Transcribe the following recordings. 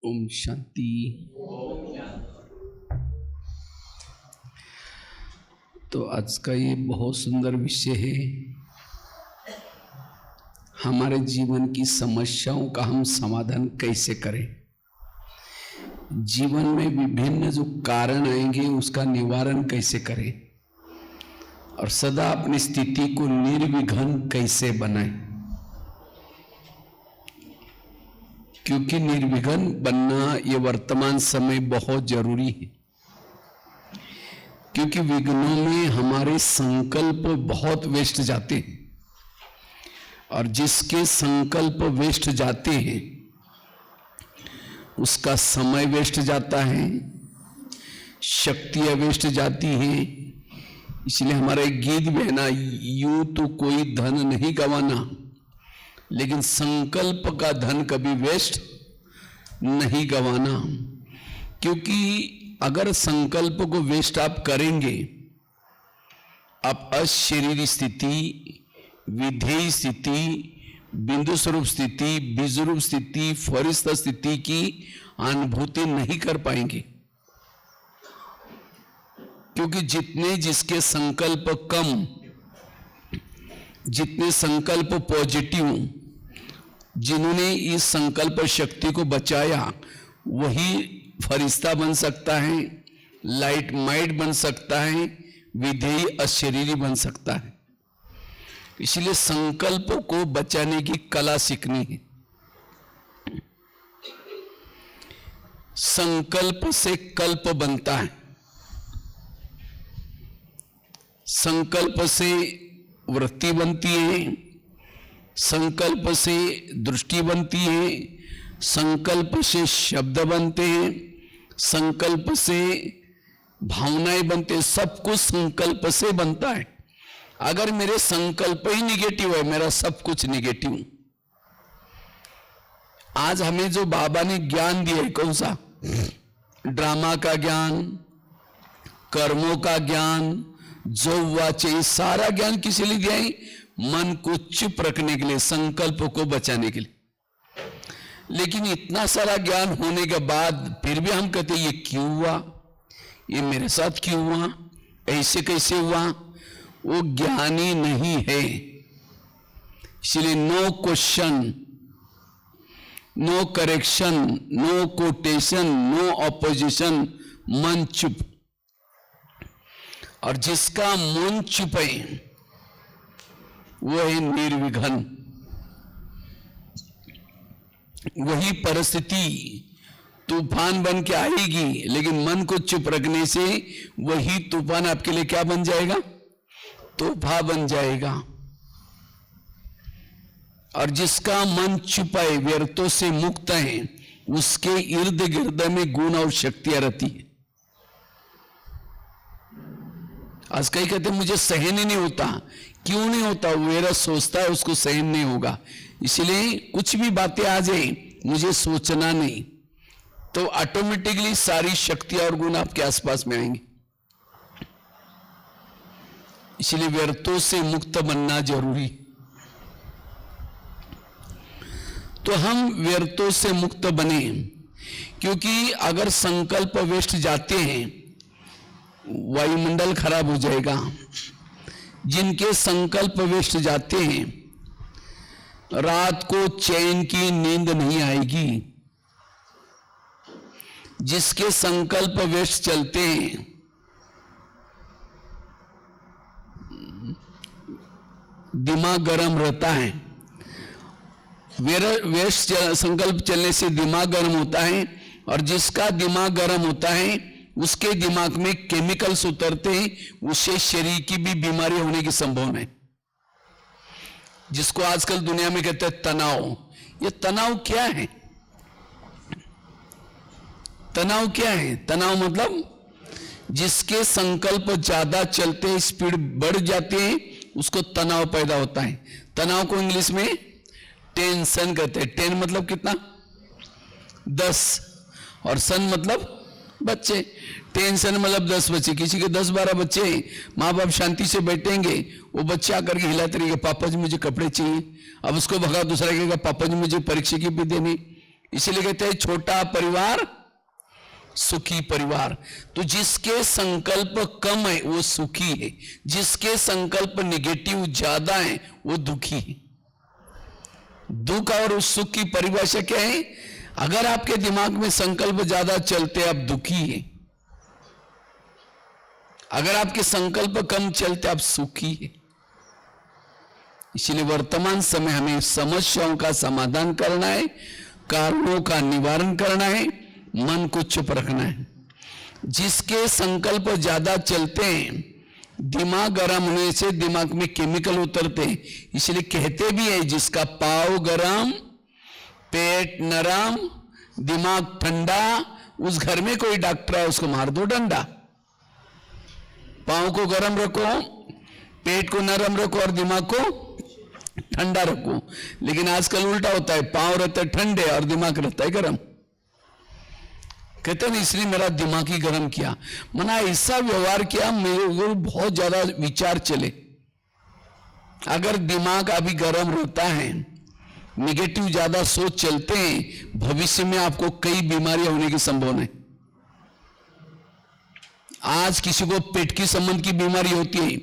ओम शांति। तो आज का ये बहुत सुंदर विषय है, हमारे जीवन की समस्याओं का हम समाधान कैसे करें। जीवन में विभिन्न जो कारण आएंगे उसका निवारण कैसे करें और सदा अपनी स्थिति को निर्विघ्न कैसे बनाएं, क्योंकि निर्विघ्न बनना ये वर्तमान समय बहुत जरूरी है। क्योंकि विघ्नों में हमारे संकल्प बहुत वेस्ट जाते हैं और जिसके संकल्प वेस्ट जाते हैं उसका समय वेस्ट जाता है, शक्तियां वेस्ट जाती हैं। इसलिए हमारा एक गीत भी है ना, यूं तो कोई धन नहीं गंवाना लेकिन संकल्प का धन कभी वेस्ट नहीं गंवाना। क्योंकि अगर संकल्प को वेस्ट आप करेंगे, आप अशरीरी स्थिति, विधेय स्थिति, बिंदु स्वरूप स्थिति, बीज रूप स्थिति, फरिश्ता स्थिति की अनुभूति नहीं कर पाएंगे। क्योंकि जितने जिसके संकल्प कम, जितने संकल्प पॉजिटिव, जिन्होंने इस संकल्प शक्ति को बचाया, वही फरिश्ता बन सकता है, लाइट माइट बन सकता है, विधेय अशरीरी बन सकता है। इसलिए संकल्पों को बचाने की कला सीखनी है। संकल्प से कल्प बनता है, संकल्प से वृत्ति बनती है, संकल्प से दृष्टि बनती है, संकल्प से शब्द बनते हैं, संकल्प से भावनाएं बनते हैं। सब कुछ संकल्प से बनता है। अगर मेरे संकल्प ही निगेटिव है, मेरा सब कुछ निगेटिव। आज हमें जो बाबा ने ज्ञान दिया है, कौन सा? ड्रामा का ज्ञान, कर्मों का ज्ञान, जो वाचे, सारा ज्ञान किस लिए दिया है? मन को चुप रखने के लिए, संकल्प को बचाने के लिए। लेकिन इतना सारा ज्ञान होने के बाद फिर भी हम कहते ये क्यों हुआ, ये मेरे साथ क्यों हुआ, ऐसे कैसे हुआ? वो ज्ञानी नहीं है। इसलिए no question, no correction, no quotation, no opposition, मन चुप। और जिसका मन चुप है वो है निर्विघ्न। वही परिस्थिति तूफान बन के आएगी, लेकिन मन को चुप रखने से वही तूफान आपके लिए क्या बन जाएगा? तोहफा बन जाएगा। और जिसका मन चुप है, व्यर्थों से मुक्त है, उसके इर्द गिर्द में गुण और शक्तियां रहती है। आज कई कहते मुझे सहन ही नहीं होता। क्यों नहीं होता? मेरा सोचता है उसको सहन नहीं होगा। इसलिए कुछ भी बातें आ जाए, मुझे सोचना नहीं, तो ऑटोमेटिकली सारी शक्तियां और गुण आपके आसपास में आएंगे। इसलिए व्यर्थों से मुक्त बनना जरूरी। तो हम व्यर्थों से मुक्त बने, क्योंकि अगर संकल्प वेस्ट जाते हैं, वायुमंडल खराब हो जाएगा। जिनके संकल्प वेस्ट जाते हैं, रात को चैन की नींद नहीं आएगी। जिसके संकल्प वेस्ट चलते हैं, दिमाग गर्म रहता है। वेस्ट संकल्प चलने से दिमाग गर्म होता है, और जिसका दिमाग गर्म होता है उसके दिमाग में केमिकल्स उतरते हैं, उससे शरीर की भी बीमारी होने की संभावना है। जिसको आजकल दुनिया में कहते हैं तनाव। ये तनाव क्या है? तनाव क्या है? तनाव मतलब जिसके संकल्प ज्यादा चलते हैं, स्पीड बढ़ जाते हैं, उसको तनाव पैदा होता है। तनाव को इंग्लिश में टेंशन कहते हैं। टेन मतलब कितना? 10, और सन मतलब बच्चे। टेंशन मतलब 10 बच्चे। किसी के 10-12 बच्चे हैं, माँ बाप शांति से बैठेंगे, वो बच्चे आकर के हिलाते रहेंगे, पापा जी मुझे कपड़े चाहिए। अब उसको भगा, दूसरा कहेगा पापा जी मुझे परीक्षा की भी देनी। इसलिए कहते हैं छोटा परिवार सुखी परिवार। तो जिसके संकल्प कम है वो सुखी है, जिसके संकल्प निगेटिव ज्यादा है वो दुखी है। दुख और उस सुख की परिभाषा क्या है? अगर आपके दिमाग में संकल्प ज्यादा चलते आप दुखी है, अगर आपके संकल्प कम चलते आप सुखी है। इसलिए वर्तमान समय हमें समस्याओं का समाधान करना है, कारणों का निवारण करना है, मन को चुप रखना है। जिसके संकल्प ज्यादा चलते हैं, दिमाग गर्म होने से दिमाग में केमिकल उतरते हैं। इसलिए कहते भी है जिसका पाँव गरम पेट नरम दिमाग ठंडा, उस घर में कोई डॉक्टर है उसको मार दो डंडा। पाँव को गरम रखो, पेट को नरम रखो और दिमाग को ठंडा रखो। लेकिन आजकल उल्टा होता है, पाँव रहते ठंडे और दिमाग रहता है गरम। कहते हैं इसलिए मेरा दिमाग ही गर्म किया, मना ऐसा व्यवहार किया मेरे को बहुत ज्यादा विचार चले। अगर दिमाग अभी गर्म रहता है, निगेटिव ज्यादा सोच चलते हैं, भविष्य में आपको कई बीमारियां होने की संभावना है। आज किसी को पेट की संबंध की बीमारी होती है,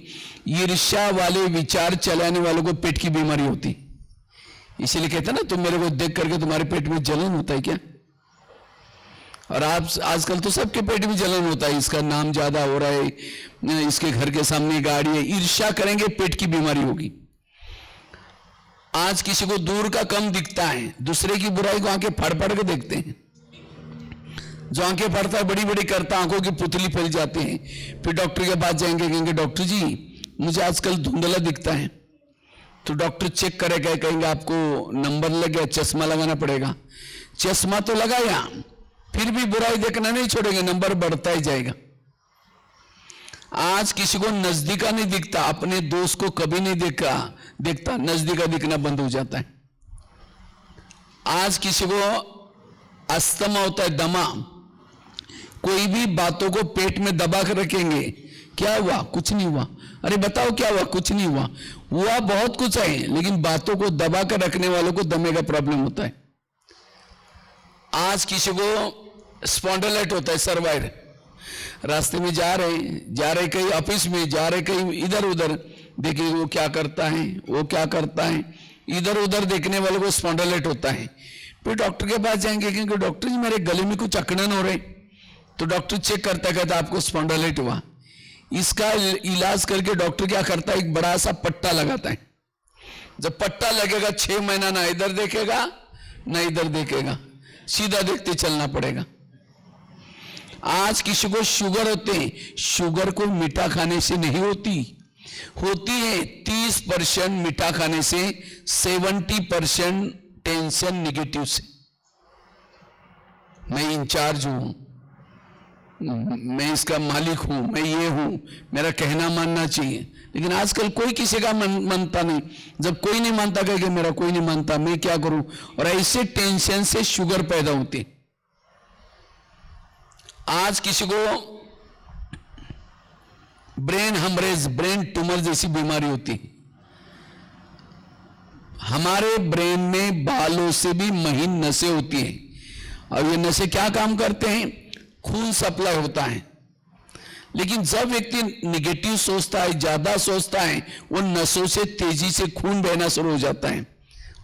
ईर्ष्या वाले विचार चलाने वालों को पेट की बीमारी होती है। इसीलिए कहते हैं ना, तुम मेरे को देख करके तुम्हारे पेट में जलन होता है क्या? और आप आजकल तो सबके पेट में जलन होता है, इसका नाम ज्यादा हो रहा है, इसके घर के सामने गाड़ी है। ईर्ष्या करेंगे पेट की बीमारी होगी। आज किसी को दूर का कम दिखता है, दूसरे की बुराई को आंखें फाड़ फाड़ के देखते हैं। जो आंखें फाड़ता है बड़ी बड़ी करता, आंखों की पुतली फैल जाते हैं। फिर डॉक्टर के पास जाएंगे, कहेंगे डॉक्टर जी मुझे आजकल धुंधला दिखता है। तो डॉक्टर चेक करेगा, कहेंगे आपको नंबर लग गया, चश्मा लगाना पड़ेगा। चश्मा तो लगाया, फिर भी बुराई देखना नहीं छोड़ेंगे, नंबर बढ़ता ही जाएगा। आज किसी को नजदीका नहीं दिखता, अपने दोस्त को कभी नहीं देखता, नजदीका दिखना बंद हो जाता है। आज किसी को अस्थमा होता है, दमा, कोई भी बातों को पेट में दबा कर रखेंगे, क्या हुआ? कुछ नहीं हुआ। अरे बताओ क्या हुआ? कुछ नहीं हुआ। हुआ बहुत कुछ है, लेकिन बातों को दबा कर रखने वालों को दमे का प्रॉब्लम होता है। आज किसी को स्पॉन्डिलाइट होता है, सर्वाइड, रास्ते में जा रहे कहीं ऑफिस में जा रहे, कहीं इधर उधर देखिए वो क्या करता है, वो क्या करता है, इधर उधर देखने वालों को स्पॉन्डिलाइट होता है। फिर डॉक्टर के पास जाएंगे, क्योंकि डॉक्टर जी मेरे गले में कुछ अकड़न हो रहे, तो डॉक्टर चेक करता कहता आपको स्पॉन्डिलाइट हुआ। इसका इलाज करके डॉक्टर क्या करता है, एक बड़ा सा पट्टा लगाता है। जब पट्टा लगेगा 6 महीना ना इधर देखेगा ना इधर देखेगा, सीधा देखते चलना पड़ेगा। आज किसी को शुगर होते हैं, शुगर को मीठा खाने से नहीं होती है 30% मीठा खाने से, 70% टेंशन निगेटिव से। मैं इंचार्ज हूं, मैं इसका मालिक हूं, मैं ये हूं, मेरा कहना मानना चाहिए। लेकिन आजकल कोई किसी का मानता नहीं। जब कोई नहीं मानता, कहेगा मेरा कोई नहीं मानता, मैं क्या करूं? और ऐसे टेंशन से शुगर पैदा होती। आज किसी को ब्रेन हेमरेज, ब्रेन ट्यूमर जैसी बीमारी होती। हमारे ब्रेन में बालों से भी महीन नसें होती हैं, और ये नसें क्या काम करते हैं? खून सप्लाई होता है। लेकिन जब व्यक्ति निगेटिव सोचता है, ज्यादा सोचता है, वो नसों से तेजी से खून बहना शुरू हो जाता है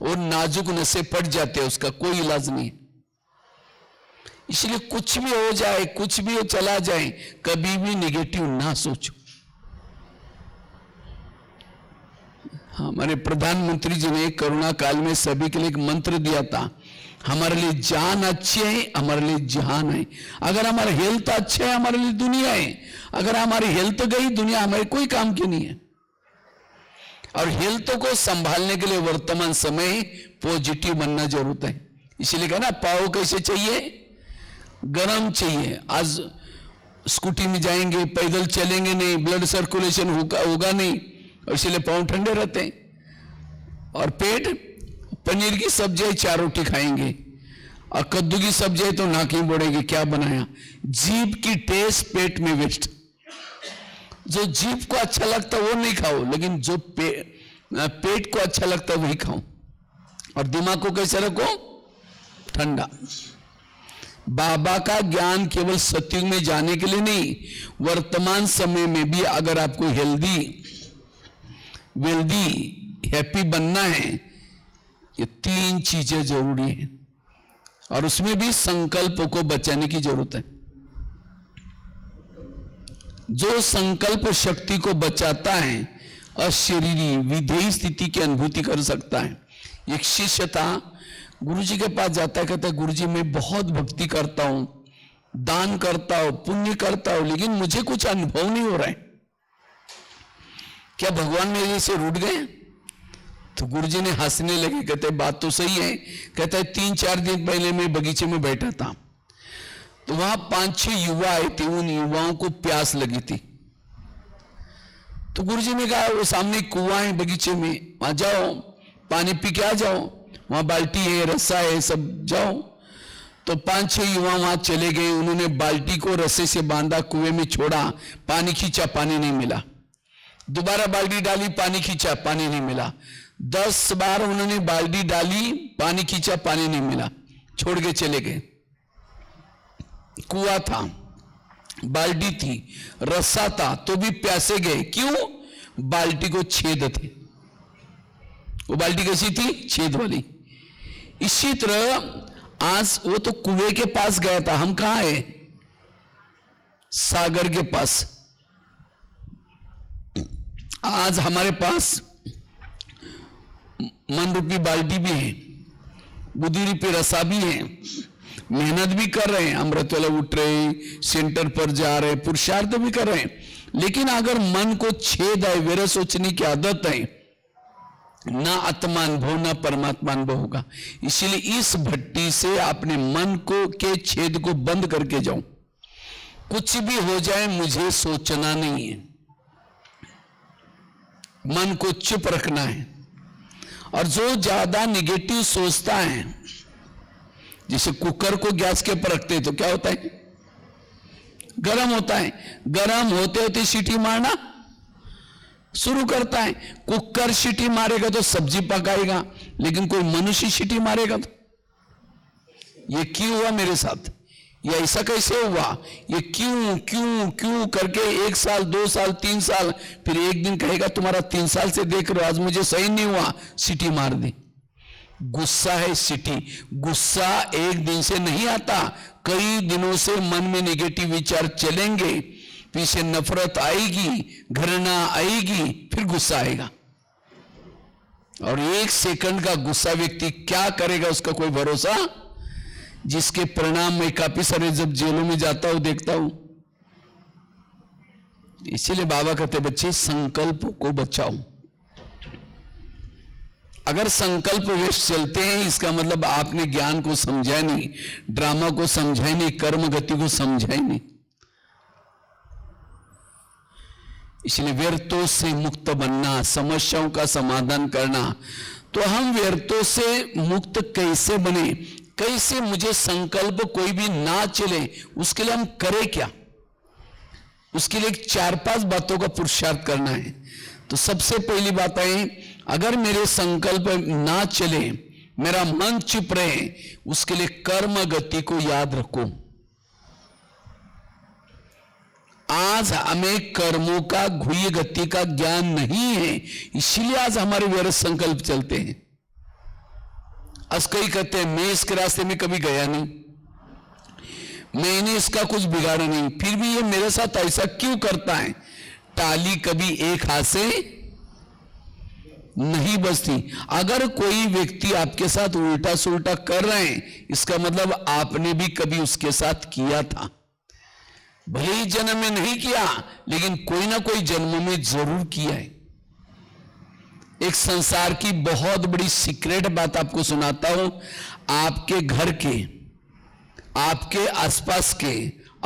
और नाजुक नसें फट जाते हैं, उसका कोई इलाज नहीं है। इसलिए कुछ भी हो जाए, कुछ भी हो चला जाए, कभी भी निगेटिव ना सोचो। हमारे प्रधानमंत्री जी ने कोरोना काल में सभी के लिए एक मंत्र दिया था, हमारे लिए जान अच्छी है, हमारे लिए जहान है। अगर हमारा हेल्थ अच्छा है, हमारे लिए दुनिया है। अगर हमारी हेल्थ गई, दुनिया हमारे कोई काम की नहीं है। और हेल्थ को संभालने के लिए वर्तमान समय पॉजिटिव बनना जरूरत है। इसीलिए कहा ना, पाव कैसे चाहिए? गरम चाहिए। आज स्कूटी में जाएंगे, पैदल चलेंगे नहीं, ब्लड सर्कुलेशन होगा नहीं, और इसलिए पाँव ठंडे रहते हैं। और पेट, पनीर की सब्जी 4 रोटी खाएंगे, और कद्दू की सब्जी है तो नाक ही बढ़ेगी, क्या बनाया? जीभ की टेस्ट पेट में वेस्ट। जो जीभ को अच्छा लगता है वो नहीं खाओ, लेकिन जो पेट को अच्छा लगता है वही खाओ। और दिमाग को कैसे रखो? ठंडा। बाबा का ज्ञान केवल सतयुग में जाने के लिए नहीं, वर्तमान समय में भी अगर आपको हेल्दी वेल्दी हैप्पी बनना है, ये 3 चीजें जरूरी हैं, और उसमें भी संकल्प को बचाने की जरूरत है। जो संकल्प शक्ति को बचाता है, अशरीरी विधेयी स्थिति की अनुभूति कर सकता है। एक शिष्य था, गुरुजी के पास जाता है, कहता है गुरुजी मैं बहुत भक्ति करता हूं, दान करता हूं, पुण्य करता हूं, लेकिन मुझे कुछ अनुभव नहीं हो रहा है, क्या भगवान मेरे से रूठ गए? तो गुरुजी ने हंसने लगे, कहते बात तो सही है। कहता है 3-4 दिन पहले मैं बगीचे में बैठा था, तो वहां 5-6 युवा आए थे, उन युवाओं को प्यास लगी थी। तो गुरुजी ने कहा वो सामने कुआं है बगीचे में, वहां जाओ पानी पी के आ जाओ, वहां बाल्टी है, रस्सा है, सब जाओ। तो 5-6 युवा वहां चले गए, उन्होंने बाल्टी को रस्से से बांधा, कुएं में छोड़ा, पानी खींचा, पानी नहीं मिला। दोबारा बाल्टी डाली, पानी खींचा, पानी नहीं मिला। 10 बार उन्होंने बाल्टी डाली, पानी खींचा, पानी नहीं मिला, छोड़ के चले गए। कुआं था, बाल्टी थी, रस्सा था, तो भी प्यासे गए। क्यों? बाल्टी को छेद थे। वो बाल्टी कैसी थी? छेद वाली। इसी तरह आज वो तो कुएं के पास गया था, हम कहां है? सागर के पास। आज हमारे पास मन रूपी बाल्टी भी है, बुद्धि रूपी रसा भी है, मेहनत भी कर रहे हैं, अमृत वाला उठ रहे, सेंटर पर जा रहे, पुरुषार्थ भी कर रहे हैं, लेकिन अगर मन को छेद है, वेरा सोचने की आदत है, ना आत्मा अनुभव ना परमात्मा अनुभव होगा। इसीलिए इस भट्टी से अपने मन को के छेद को बंद करके जाओ। कुछ भी हो जाए मुझे सोचना नहीं है, मन को चुप रखना है। और जो ज्यादा निगेटिव सोचता है, जैसे कुकर को गैस के ऊपर रखते हैं तो क्या होता है? गर्म होता है, गर्म होते होते सीटी मारना शुरू करता है। कुकर सीटी मारेगा तो सब्जी पकाएगा, लेकिन कोई मनुष्य सीटी मारेगा तो? ये क्यों हुआ मेरे साथ? ये ऐसा कैसे हुआ? ये क्यों क्यों क्यों करके 1 साल 2 साल 3 साल, फिर एक दिन कहेगा तुम्हारा 3 साल से देख रहे हो, आज मुझे सही नहीं हुआ, सीटी मार दी। गुस्सा है सीटी। गुस्सा एक दिन से नहीं आता, कई दिनों से मन में नेगेटिव विचार चलेंगे, पीछे नफरत आएगी, घृणा आएगी, फिर गुस्सा आएगा। और 1 सेकंड का गुस्सा व्यक्ति क्या करेगा उसका कोई भरोसा, जिसके परिणाम में काफी सारे जब जेलों में जाता हूं देखता हूं। इसीलिए बाबा कहते बच्चे संकल्प को बचाओ। अगर संकल्प वेश चलते हैं, इसका मतलब आपने ज्ञान को समझा नहीं, ड्रामा को समझा नहीं, कर्म गति को समझा ही नहीं। इसलिए व्यर्थों से मुक्त बनना, समस्याओं का समाधान करना। तो हम व्यर्थों से मुक्त कैसे बने, कैसे मुझे संकल्प कोई भी ना चले, उसके लिए हम करें क्या? उसके लिए 4-5 बातों का पुरुषार्थ करना है। तो सबसे पहली बात है, अगर मेरे संकल्प ना चले, मेरा मन चुप रहे, उसके लिए कर्म गति को याद रखो। आज हमें कर्मों का गुह्य गति का ज्ञान नहीं है, इसीलिए आज हमारे व्यर्थ संकल्प चलते हैं। आज कई कहते हैं मैं इसके रास्ते में कभी गया नहीं, मैंने इसका कुछ बिगाड़ा नहीं, फिर भी ये मेरे साथ ऐसा क्यों करता है? ताली कभी एक हाथ से नहीं बजती। अगर कोई व्यक्ति आपके साथ उल्टा सुल्टा कर रहे हैं, इसका मतलब आपने भी कभी उसके साथ किया था। भले ही जन्म में नहीं किया, लेकिन कोई ना कोई जन्म में जरूर किया है। एक संसार की बहुत बड़ी सीक्रेट बात आपको सुनाता हूं। आपके घर के, आपके आसपास के,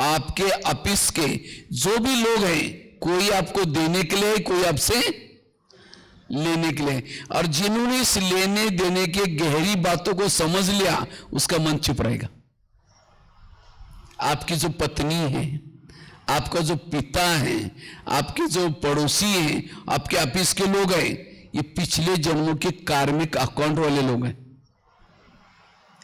आपके ऑफिस के जो भी लोग हैं, कोई आपको देने के लिए, कोई आपसे लेने के लिए। और जिन्होंने इस लेने देने के गहरी बातों को समझ लिया, उसका मन चुप रहेगा। आपकी जो पत्नी है, आपका जो पिता है, आपके जो पड़ोसी हैं, आपके ऑफिस के लोग हैं, ये पिछले जन्मों के कार्मिक अकाउंट वाले लोग हैं।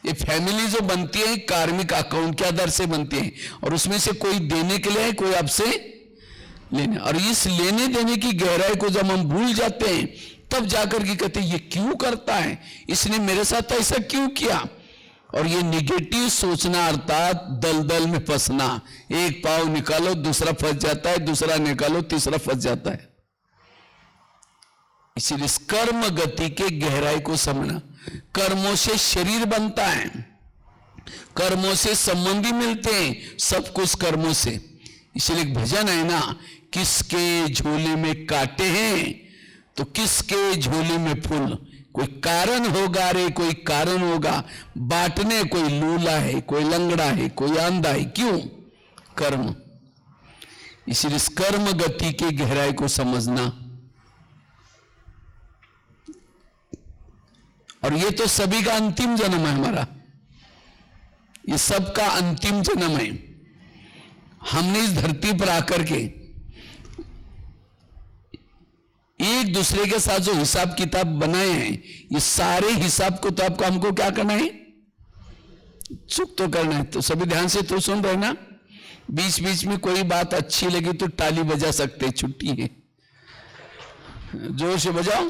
ये फैमिली जो बनती है कार्मिक अकाउंट के आधार से बनती है, और उसमें से कोई देने के लिए है, कोई आपसे लेने। और इस लेने देने की गहराई को जब हम भूल जाते हैं तब जाकर के कहते हैं ये क्यों करता है, इसने मेरे साथ ऐसा क्यों किया। और ये निगेटिव सोचना अर्थात दलदल में फंसना, एक पाव निकालो दूसरा फंस जाता है, दूसरा निकालो तीसरा फंस जाता है। इसीलिए कर्म गति के गहराई को समझना। कर्मों से शरीर बनता है, कर्मों से संबंधी मिलते हैं, सब कुछ कर्मों से। इसलिए एक भजन है ना, किसके झोले में कांटे हैं तो किसके झोले में फूल। कोई कारण होगा रे, कोई कारण होगा बांटने, कोई लूला है, कोई लंगड़ा है, कोई अंधा है, क्यों? कर्म। इसलिए कर्म गति की गहराई को समझना। और ये तो सभी का अंतिम जन्म है हमारा, ये सबका अंतिम जन्म है। हमने इस धरती पर आकर के एक दूसरे के साथ जो हिसाब किताब बनाए हैं, ये सारे हिसाब को तो आपको हमको क्या करना है, चुप तो करना है। तो सभी ध्यान से तो सुन रहे ना, बीच बीच में कोई बात अच्छी लगी तो ताली बजा सकते, छुट्टी है, जोर से बजाओ।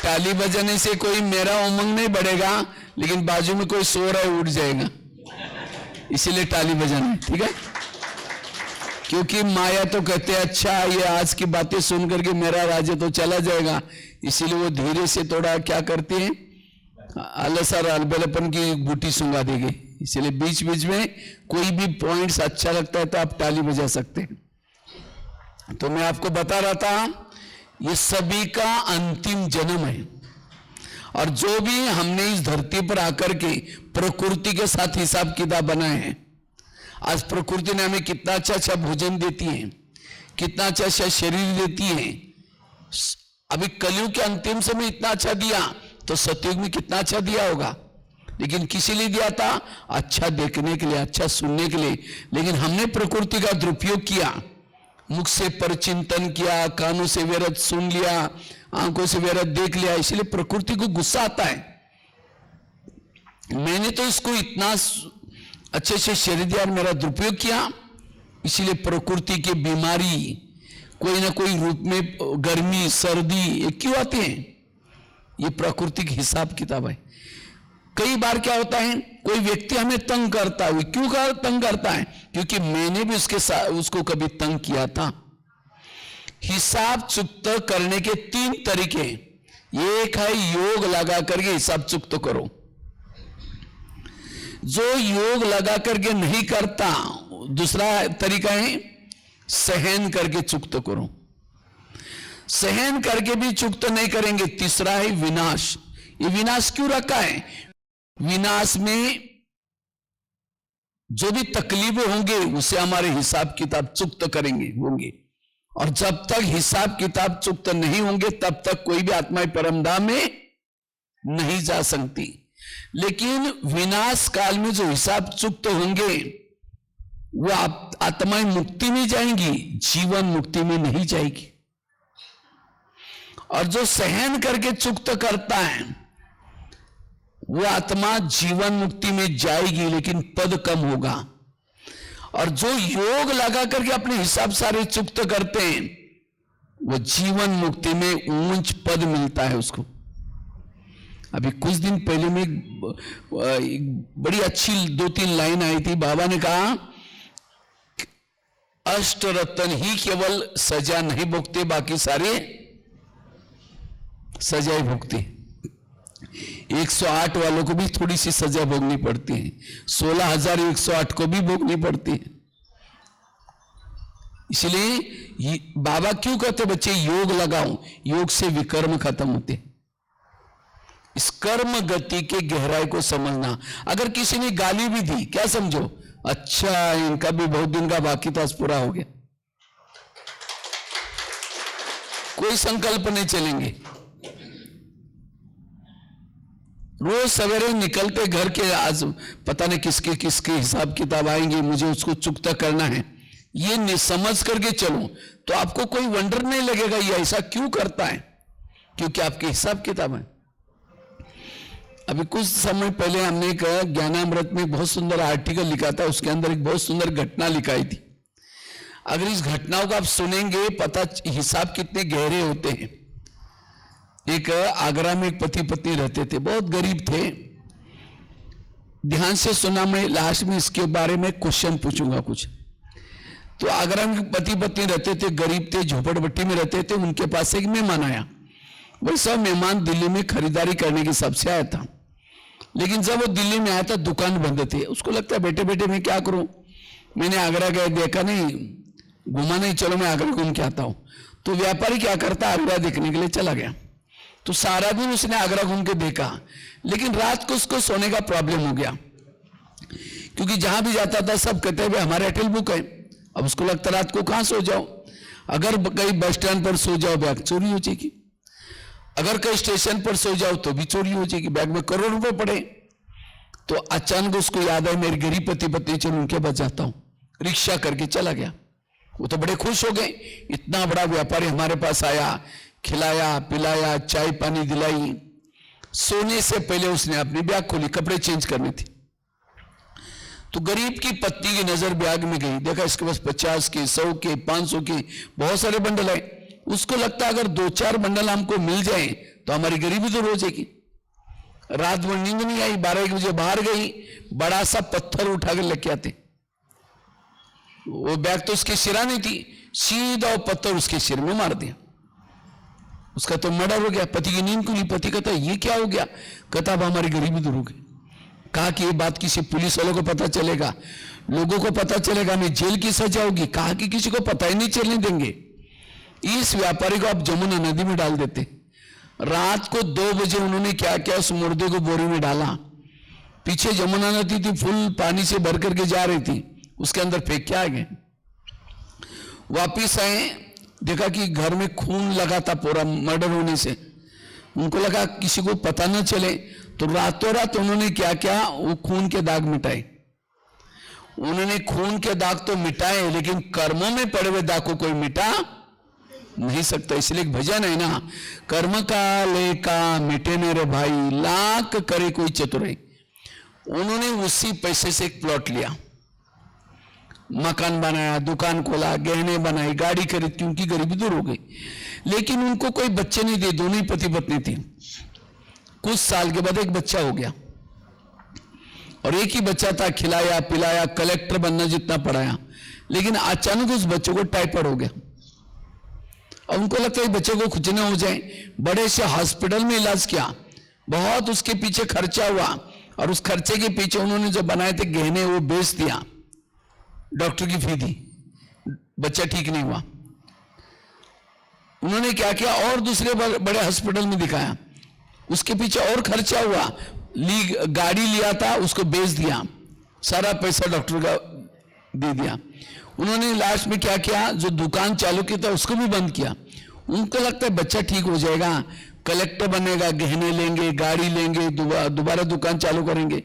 ताली बजाने से कोई मेरा उमंग नहीं बढ़ेगा, लेकिन बाजू में कोई सो रहा है उठ जाएगा, इसीलिए ताली बजाना है, ठीक है। क्योंकि माया तो कहते हैं अच्छा ये आज की बातें सुन करके मेरा राज्य तो चला जाएगा, इसीलिए वो धीरे से थोड़ा क्या करती है, आलस और अलबेलापन की बूटी सुंगा देगी। इसलिए बीच बीच में कोई भी पॉइंट्स अच्छा लगता है तो आप ताली बजा सकते हैं। तो मैं आपको बता रहा था ये सभी का अंतिम जन्म है, और जो भी हमने इस धरती पर आकर के प्रकृति के साथ हिसाब किताब बनाए हैं। आज प्रकृति ने हमें कितना अच्छा अच्छा भोजन देती है, कितना अच्छा अच्छा शरीर देती है। अभी कलयुग के अंतिम समय इतना अच्छा दिया तो सतयुग में कितना अच्छा दिया होगा, लेकिन किसी लिए दिया था, अच्छा देखने के लिए, अच्छा सुनने के लिए। लेकिन हमने प्रकृति का दुरुपयोग किया, मुख से परचिंतन किया, कानों से व्यर्थ सुन लिया, आंखों से व्यर्थ देख लिया, इसलिए प्रकृति को गुस्सा आता है। मैंने तो इसको इतना अच्छे से शरीर दिया और मेरा दुरुपयोग किया, इसीलिए प्रकृति की बीमारी कोई ना कोई रूप में, गर्मी सर्दी ये क्यों आते हैं, ये प्रकृति की हिसाब किताब है। कई बार क्या होता है, कोई व्यक्ति हमें तंग करता है, क्यों तंग करता है, क्योंकि मैंने भी उसके साथ उसको कभी तंग किया था। हिसाब चुकता करने के 3 तरीके, एक है योग लगा करके हिसाब चुकता करो। जो योग लगा करके नहीं करता, दूसरा तरीका है सहन करके चुकता करो। सहन करके भी चुकता नहीं करेंगे, तीसरा है विनाश। ये विनाश क्यों रखा है, विनाश में जो भी तकलीफें होंगे उसे हमारे हिसाब किताब चुकता करेंगे होंगे, और जब तक हिसाब किताब चुकता नहीं होंगे तब तक कोई भी आत्मा परमधाम में नहीं जा सकती। लेकिन विनाश काल में जो हिसाब चुकत होंगे वो आत्माएं मुक्ति में जाएंगी, जीवन मुक्ति में नहीं जाएगी। और जो सहन करके चुकत करता है वो आत्मा जीवन मुक्ति में जाएगी, लेकिन पद कम होगा। और जो योग लगा करके अपने हिसाब सारे चुकत करते हैं वो जीवन मुक्ति में ऊंच पद मिलता है उसको। अभी कुछ दिन पहले में एक बड़ी अच्छी 2-3 लाइन आई थी। बाबा ने कहा अष्ट रत्न ही केवल सजा नहीं भोगते, बाकी सारे सजा भोगते। 108 वालों को भी थोड़ी सी सजा भोगनी पड़ती है, 16,108 को भी भोगनी पड़ती है। इसलिए बाबा क्यों कहते बच्चे योग लगाओ, योग से विकर्म खत्म होते। इस कर्म गति के गहराई को समझना। अगर किसी ने गाली भी दी, क्या समझो, अच्छा इनका भी बहुत दिन का बाकी था, पूरा हो गया, कोई संकल्प नहीं चलेंगे। रोज सवेरे निकलते घर के, आज पता नहीं किसके किसके हिसाब किताब आएंगे, मुझे उसको चुकता करना है, ये समझ करके चलो तो आपको कोई वंडर नहीं लगेगा ये ऐसा क्यों करता है, क्योंकि आपके हिसाब किताब है। अभी कुछ समय पहले हमने एक ज्ञानामृत में बहुत सुंदर आर्टिकल लिखा था, उसके अंदर एक बहुत सुंदर घटना लिखाई थी। अगर इस घटनाओं को आप सुनेंगे पता हिसाब कितने गहरे होते हैं। एक आगरा में एक पति पत्नी रहते थे, बहुत गरीब थे। ध्यान से सुना, मैं लास्ट में इसके बारे में क्वेश्चन पूछूंगा कुछ। तो आगरा में पति पत्नी रहते थे, गरीब थे, झोपड़पट्टी में रहते थे। उनके पास एक मेहमान आया। वही सब मेहमान दिल्ली में खरीदारी करने के हिसाब से आया था, लेकिन जब वो दिल्ली में आया था दुकान बंद थी। उसको लगता है बैठे बैठे मैं क्या करूं, मैंने आगरा गया देखा नहीं, घुमा नहीं, चलो मैं आगरा घूम के आता हूं। तो व्यापारी क्या करता, आगरा देखने के लिए चला गया। तो सारा दिन उसने आगरा घूम के देखा, लेकिन रात को उसको सोने का प्रॉब्लम हो गया, क्योंकि जहां भी जाता था सब कहते हैं हमारे होटल बुक है। अब उसको लगता रात को कहां सो जाओ, अगर कहीं बस स्टैंड पर सो जाओ बैग चोरी हो जाएगी, अगर कहीं स्टेशन पर सो जाओ तो भी चोरी हो जाएगी, बैग में करोड़ रुपए पड़े। तो अचानक उसको याद आया मेरी गरीब पति पत्नी, चलो उनके पास जाता हूं। रिक्शा करके चला गया। वो तो बड़े खुश हो गए, इतना बड़ा व्यापारी हमारे पास आया, खिलाया पिलाया, चाय पानी दिलाई। सोने से पहले उसने अपनी बैग खोली, कपड़े चेंज करने थे। तो गरीब की पत्नी की नजर बैग में गई, देखा इसके पास 50 के, 100 के, 500 के बहुत सारे बंडल आए। उसको लगता अगर 2-4 बंडल हमको मिल जाए तो हमारी गरीबी दूर हो जाएगी। रात भर नींद नहीं आई, 12-1 बजे बाहर गई, बड़ा सा पत्थर उठाकर लेके आते। वो बैग तो उसके सिरानी थी, सीधा वो पत्थर उसके सिर में मार दिया। उसका तो मर्डर हो गया। पति की नींद खुली, पति कहता ये क्या हो गया, कहता अब हमारी गरीबी दूर हो गई। कहा कि ये बात किसी पुलिस वालों को पता चलेगा, लोगों को पता चलेगा, हमें जेल की सजा होगी। कहा कि किसी को पता ही नहीं चलने देंगे। इस व्यापारी को आप जमुना नदी में डाल देते। रात को 2 बजे उन्होंने क्या किया, उस मुर्दे को बोरी में डाला। पीछे जमुना नदी थी, फुल पानी से भर करके जा रही थी, उसके अंदर फेंक के आ गए। वापिस आए, देखा कि घर में खून लगा था पूरा मर्डर होने से। उनको लगा किसी को पता न चले, तो रातों रात उन्होंने क्या किया, वो खून के दाग मिटाए। उन्होंने खून के दाग तो मिटाए, लेकिन कर्मों में पड़े हुए दाग को कोई मिटा नहीं सकता। इसलिए एक भजन है ना, कर्म का लेका मिटे मेरे भाई, लाख करे कोई चतुराई। उन्होंने उसी पैसे से एक प्लॉट लिया, मकान बनाया, दुकान खोला, गहने बनाई, गाड़ी खरीद, क्योंकि गरीबी दूर हो गई। लेकिन उनको कोई बच्चे नहीं थे, दोनों ही पति पत्नी थी। कुछ साल के बाद एक बच्चा हो गया, और एक ही बच्चा था, खिलाया पिलाया, कलेक्टर बनना जितना पढ़ाया। लेकिन अचानक उस बच्चे को टाइफाइड हो गया। अब उनको लगता है बच्चे को कुछ ना हो जाए, बड़े से हॉस्पिटल में इलाज किया, बहुत उसके पीछे खर्चा हुआ, और उस खर्चे के पीछे उन्होंने जो बनाए थे गहने वो बेच दिया, डॉक्टर की फी दी, बच्चा ठीक नहीं हुआ। उन्होंने क्या किया, और दूसरे बड़े हॉस्पिटल में दिखाया, उसके पीछे और खर्चा हुआ, गाड़ी लिया था उसको बेच दिया, सारा पैसा डॉक्टर का दे दिया। उन्होंने लास्ट में क्या किया, जो दुकान चालू की था उसको भी बंद किया। उनको लगता है बच्चा ठीक हो जाएगा, कलेक्टर बनेगा, गहने लेंगे, गाड़ी लेंगे, दोबारा दुकान चालू करेंगे,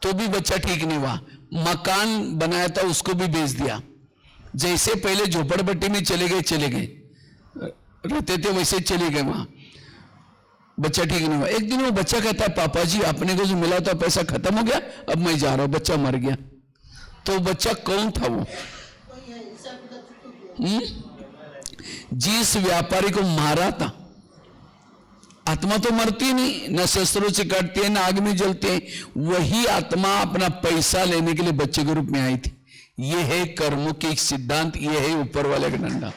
तो भी बच्चा ठीक नहीं हुआ। मकान बनाया था उसको भी बेच दिया। जैसे पहले झोपड़पट्टी में चले गए रहते थे, वैसे चले गए वहां, बच्चा ठीक नहीं हुआ। एक दिन वो बच्चा कहता है, पापा जी अपने को जो मिला था पैसा खत्म हो गया, अब मैं जा रहा हूं, बच्चा मर गया। तो बच्चा कौन था वो? जिस व्यापारी को मारा था। आत्मा तो मरती नहीं, न शस्त्रों से कटती है, न आग में जलते हैं। वही आत्मा अपना पैसा लेने के लिए बच्चे के रूप में आई थी। यह है कर्मों के एक सिद्धांत, यह है ऊपर वाले का डंडा।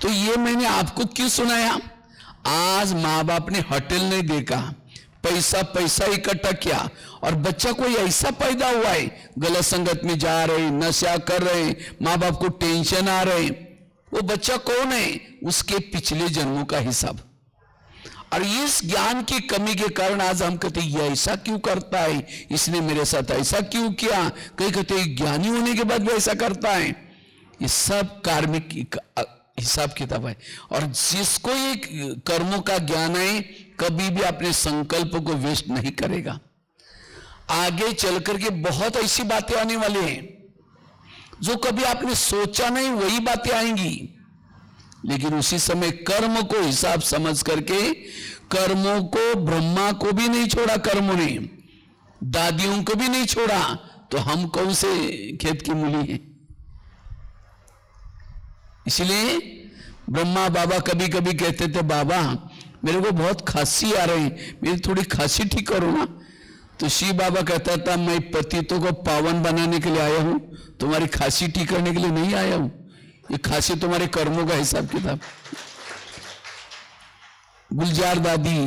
तो ये मैंने आपको क्यों सुनाया? आज माँ बाप ने होटल नहीं देखा, पैसा इकट्ठा किया, और बच्चा कोई ऐसा पैदा हुआ है, गलत संगत में जा रहे, नशा कर रहे, माँ बाप को टेंशन आ रहे। वो बच्चा कौन है? उसके पिछले जन्मों का हिसाब। और इस ज्ञान की कमी के कारण आज हम कहते ये ऐसा क्यों करता है, इसने मेरे साथ ऐसा क्यों किया। कई कहते ज्ञानी होने के बाद भी ऐसा करता है। ये सब कार्मिक हिसाब किताब है। और जिसको ये कर्मों का ज्ञान है, कभी भी अपने संकल्प को वेस्ट नहीं करेगा। आगे चल करके बहुत ऐसी बातें आने वाली हैं जो कभी आपने सोचा नहीं, वही बातें आएंगी। लेकिन उसी समय कर्म को हिसाब समझ करके कर्मों को, ब्रह्मा को भी नहीं छोड़ा कर्मों ने, दादियों को भी नहीं छोड़ा, तो हम कौन से खेत की मूली हैं। इसलिए ब्रह्मा बाबा कभी कभी कहते थे, बाबा मेरे को बहुत खांसी आ रही, मेरी थोड़ी खांसी ठीक करो ना। तो शिव बाबा कहता था, मैं पतितों को पावन बनाने के लिए आया हूं, तुम्हारी खांसी ठीक करने के लिए नहीं आया हूं। ये खांसी तुम्हारे कर्मों का हिसाब किताब। गुलजार दादी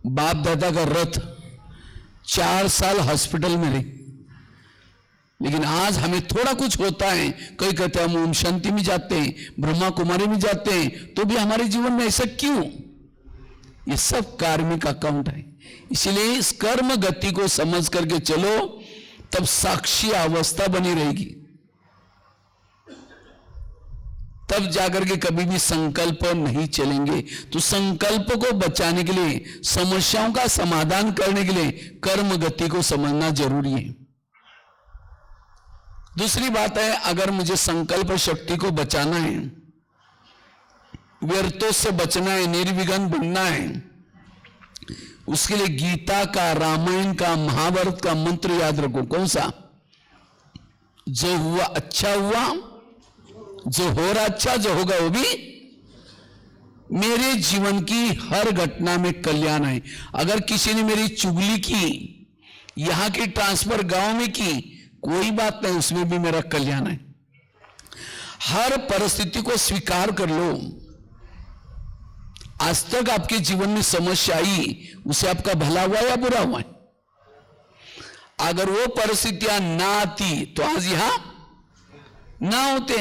बाप दादा का रथ 4 साल हॉस्पिटल में रही, लेकिन आज हमें थोड़ा कुछ होता है, कई कहते हैं हम ओम शांति में जाते हैं, ब्रह्मा कुमारी में जाते हैं, तो भी हमारे जीवन में ऐसा क्यों? ये सब कार्मिक अकाउंट है। इसलिए इस कर्म गति को समझ करके चलो, तब साक्षी अवस्था बनी रहेगी, तब जाकर के कभी भी संकल्प नहीं चलेंगे। तो संकल्प को बचाने के लिए, समस्याओं का समाधान करने के लिए कर्म गति को समझना जरूरी है। दूसरी बात है, अगर मुझे संकल्प शक्ति को बचाना है, व्यर्थों से बचना है, निर्विघ्न बनना है, उसके लिए गीता का, रामायण का, महाभारत का मंत्र याद रखो। कौन सा? जो हुआ अच्छा हुआ, जो हो रहा अच्छा, जो होगा वो भी। मेरे जीवन की हर घटना में कल्याण है। अगर किसी ने मेरी चुगली की, यहां की ट्रांसफर गांव में की, कोई बात नहीं, उसमें भी मेरा कल्याण है। हर परिस्थिति को स्वीकार कर लो। आज तक आपके जीवन में समस्या आई, उसे आपका भला हुआ या बुरा हुआ है? अगर वो परिस्थितियां ना आती तो आज यहां ना होते।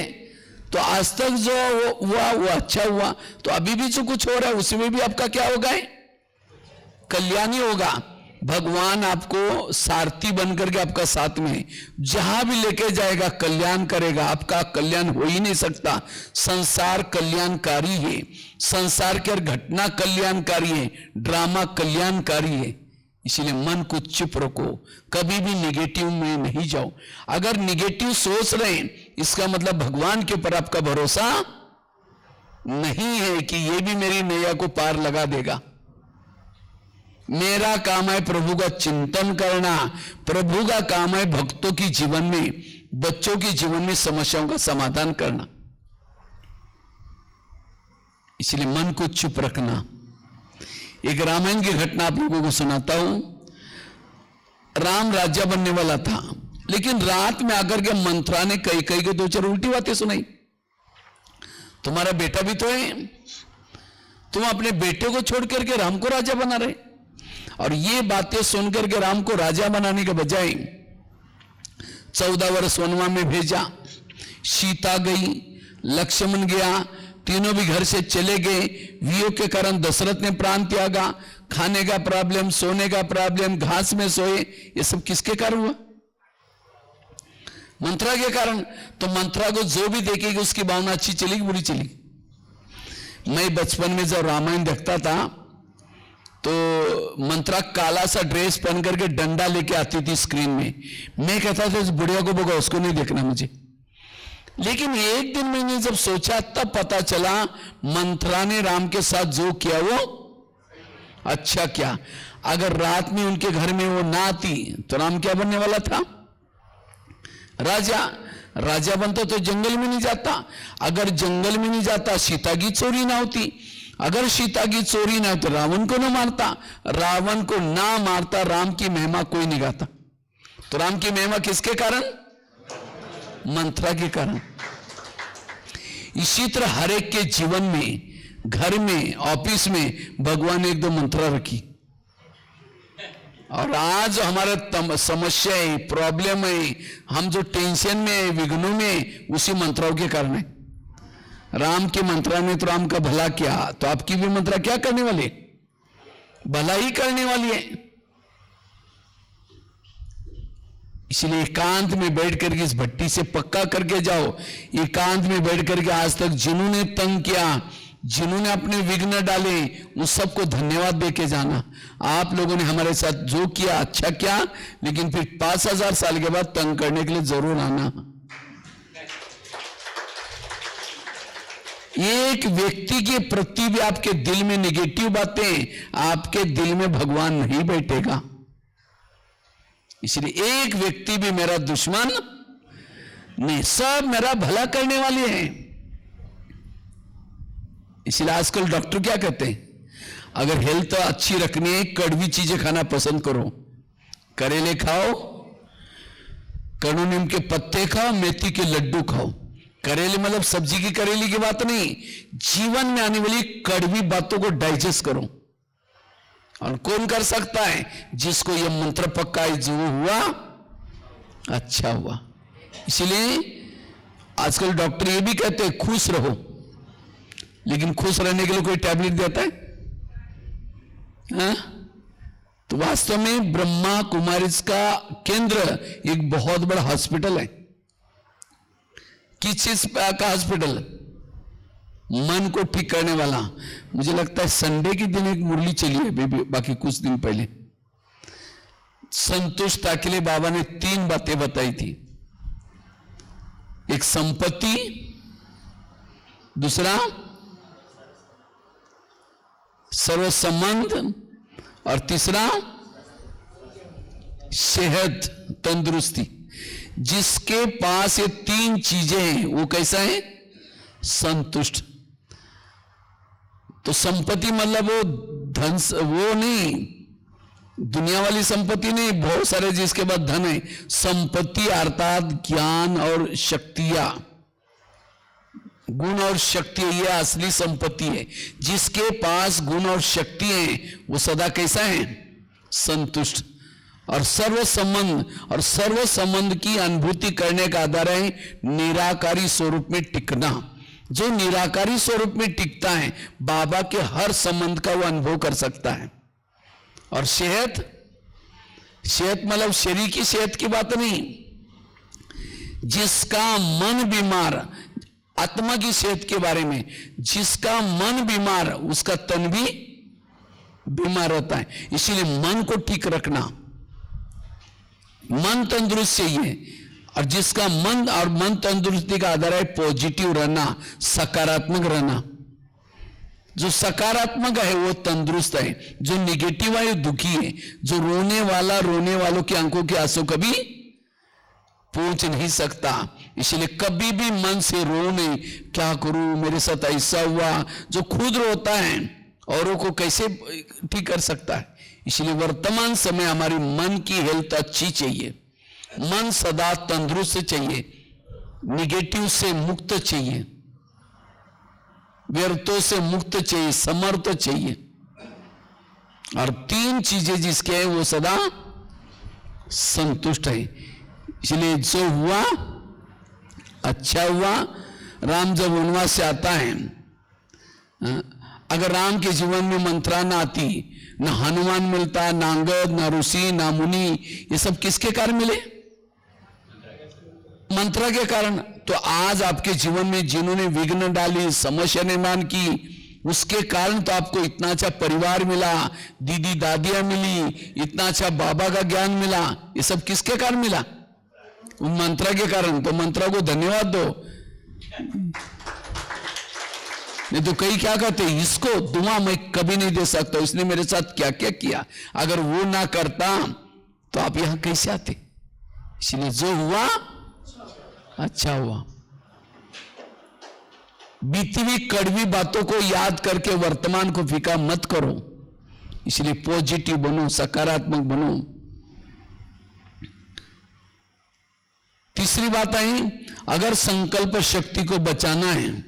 तो आज तक जो हुआ वो अच्छा हुआ, तो अभी भी जो कुछ हो रहा है उसमें भी आपका क्या होगा? कल्याण ही होगा। भगवान आपको सारथी बनकर के आपका साथ में जहां भी लेके जाएगा कल्याण करेगा। आपका कल्याण हो ही नहीं सकता। संसार कल्याणकारी है, संसार की हर घटना कल्याणकारी है, ड्रामा कल्याणकारी है। इसलिए मन को चुप रखो, कभी भी निगेटिव में नहीं जाओ। अगर निगेटिव सोच रहे हैं, इसका मतलब भगवान के ऊपर आपका भरोसा नहीं है कि ये भी मेरी नैया को पार लगा देगा। मेरा काम है प्रभु का चिंतन करना, प्रभु का काम है भक्तों की जीवन में, बच्चों की जीवन में समस्याओं का समाधान करना। इसलिए मन को चुप रखना। एक रामायण की घटना आप लोगों को सुनाता हूं। राम राजा बनने वाला था, लेकिन रात में आकर के मंत्रा ने कई कई के 2-4 उल्टी बातें सुनाई। तुम्हारा बेटा भी तो है, तुम अपने बेटे को छोड़ करके राम को राजा बना रहे। और ये बातें सुनकर के राम को राजा बनाने के बजाय 14 वर्ष वनवास में भेजा। सीता गई, लक्ष्मण गया, तीनों भी घर से चले गए। वियोग के कारण दशरथ ने प्राण त्यागा। खाने का प्रॉब्लम, सोने का प्रॉब्लम, घास में सोए। ये सब किसके कारण हुआ? मंत्रा के कारण। तो मंत्रा को जो भी देखेगी उसकी भावना अच्छी चलेगी बुरी चलेगी। मैं बचपन में जब रामायण देखता था तो मंत्रा काला सा ड्रेस पहन करके डंडा लेके आती थी स्क्रीन में। मैं कहता था इस बुढ़िया को भगा, उसको नहीं देखना मुझे। लेकिन एक दिन मैंने जब सोचा तब पता चला मंत्रा ने राम के साथ जो किया वो अच्छा क्या। अगर रात में उनके घर में वो ना आती तो राम क्या बनने वाला था? राजा। राजा बनता तो जंगल में नहीं जाता। अगर जंगल में नहीं जाता सीता की चोरी ना होती। अगर सीता की चोरी ना तो रावण को ना मारता। रावण को ना मारता, राम की महिमा कोई नहीं गाता। तो राम की महिमा किसके कारण? मंत्रा के कारण। इसी तरह हर एक के जीवन में, घर में, ऑफिस में भगवान ने 1-2 मंत्रा रखी। और आज हमारे समस्या है, प्रॉब्लम है, हम जो टेंशन में, विघ्नों में, उसी मंत्राओं के कारण है। राम की मंत्रा ने तो राम का भला किया, तो आपकी भी मंत्रा क्या करने वाली? भला ही करने वाली है। इसलिए एकांत में बैठ करके इस भट्टी से पक्का करके जाओ। एकांत में बैठ करके आज तक जिन्होंने तंग किया, जिन्होंने अपने विघ्न डाले, उन सबको धन्यवाद देके जाना। आप लोगों ने हमारे साथ जो किया अच्छा किया, लेकिन फिर 5000 साल के बाद तंग करने के लिए जरूर आना। एक व्यक्ति के प्रति भी आपके दिल में निगेटिव बातें, आपके दिल में भगवान नहीं बैठेगा। इसलिए एक व्यक्ति भी मेरा दुश्मन नहीं, सब मेरा भला करने वाले हैं। इसलिए आजकल डॉक्टर क्या कहते हैं, अगर हेल्थ अच्छी रखनी है कड़वी चीजें खाना पसंद करो, करेले खाओ, कड़ू नीम के पत्ते खाओ, मेथी के लड्डू खाओ। करेले मतलब सब्जी की करेली की बात नहीं, जीवन में आने वाली कड़वी बातों को डाइजेस्ट करो। और कौन कर सकता है? जिसको यह मंत्र पक्का है, जो हुआ अच्छा हुआ। इसलिए आजकल डॉक्टर ये भी कहते हैं खुश रहो, लेकिन खुश रहने के लिए कोई टैबलेट देता है? हाँ? तो वास्तव में ब्रह्मा कुमारीज का केंद्र एक बहुत बड़ा हॉस्पिटल है। किस चीज का हॉस्पिटल? मन को ठीक करने वाला। मुझे लगता है संडे के दिन एक मुरली चली है, बाकी कुछ दिन पहले संतुष्टता के लिए बाबा ने 3 बातें बताई थी। एक संपत्ति, दूसरा सर्व संबंध, और तीसरा सेहत, तंदुरुस्ती। जिसके पास ये 3 चीजें हैं वो कैसा है? संतुष्ट। तो संपत्ति मतलब वो धन, वो नहीं, दुनिया वाली संपत्ति नहीं, बहुत सारे जिसके पास धन है। संपत्ति अर्थात ज्ञान और शक्तियां, गुण और शक्ति, यह असली संपत्ति है। जिसके पास गुण और शक्ति है वो सदा कैसा है? संतुष्ट। और सर्व संबंध की अनुभूति करने का आधार है निराकारी स्वरूप में टिकना। जो निराकारी स्वरूप में टिकता है बाबा के हर संबंध का वो अनुभव कर सकता है। और सेहत मतलब शरीर की सेहत की बात नहीं, जिसका मन बीमार, आत्मा की सेहत के बारे में, जिसका मन बीमार उसका तन भी बीमार रहता है। इसीलिए मन को ठीक रखना, मन तंदुरुस्त चाहिए। और जिसका मन और मन तंदुरुस्ती का आधार है पॉजिटिव रहना, सकारात्मक रहना। जो सकारात्मक है वो तंदुरुस्त है, जो निगेटिव है वो दुखी है। जो रोने वालों की आंखों के आंसू कभी पूछ नहीं सकता। इसलिए कभी भी मन से रो नहीं, क्या करूं, मेरे साथ ऐसा हुआ। जो खुद रोता है औरों को कैसे ठीक कर सकता है? इसलिए वर्तमान समय हमारी मन की हेल्थ अच्छी चाहिए, मन सदा तंदुरुस्त चाहिए, निगेटिव से मुक्त चाहिए, व्यर्थों से मुक्त चाहिए, समर्थ चाहिए। और 3 चीजें जिसके हैं वो सदा संतुष्ट है। इसलिए जो हुआ अच्छा हुआ। राम जब वनवास से आता है, अगर राम के जीवन में मंत्रा ना आती, ना हनुमान मिलता, ना अंगद, ना ऋषि, ना मुनि, ये सब किसके कारण मिले? मंत्रा के कारण। तो आज आपके जीवन में जिन्होंने विघ्न डाली, समस्या निर्माण की, उसके कारण तो आपको इतना अच्छा परिवार मिला, दीदी दादियां मिली, इतना अच्छा बाबा का ज्ञान मिला। ये सब किसके कारण मिला? मंत्रा के कारण। तो मंत्रा को धन्यवाद दो। नहीं तो कई क्या कहते हैं, इसको दुआ मैं कभी नहीं दे सकता, इसने मेरे साथ क्या क्या किया, अगर वो ना करता तो आप यहां कैसे आते? इसलिए जो हुआ अच्छा हुआ। बीती हुई कड़वी बातों को याद करके वर्तमान को फीका मत करो। इसलिए पॉजिटिव बनो, सकारात्मक बनो। तीसरी बात आई, अगर संकल्प शक्ति को बचाना है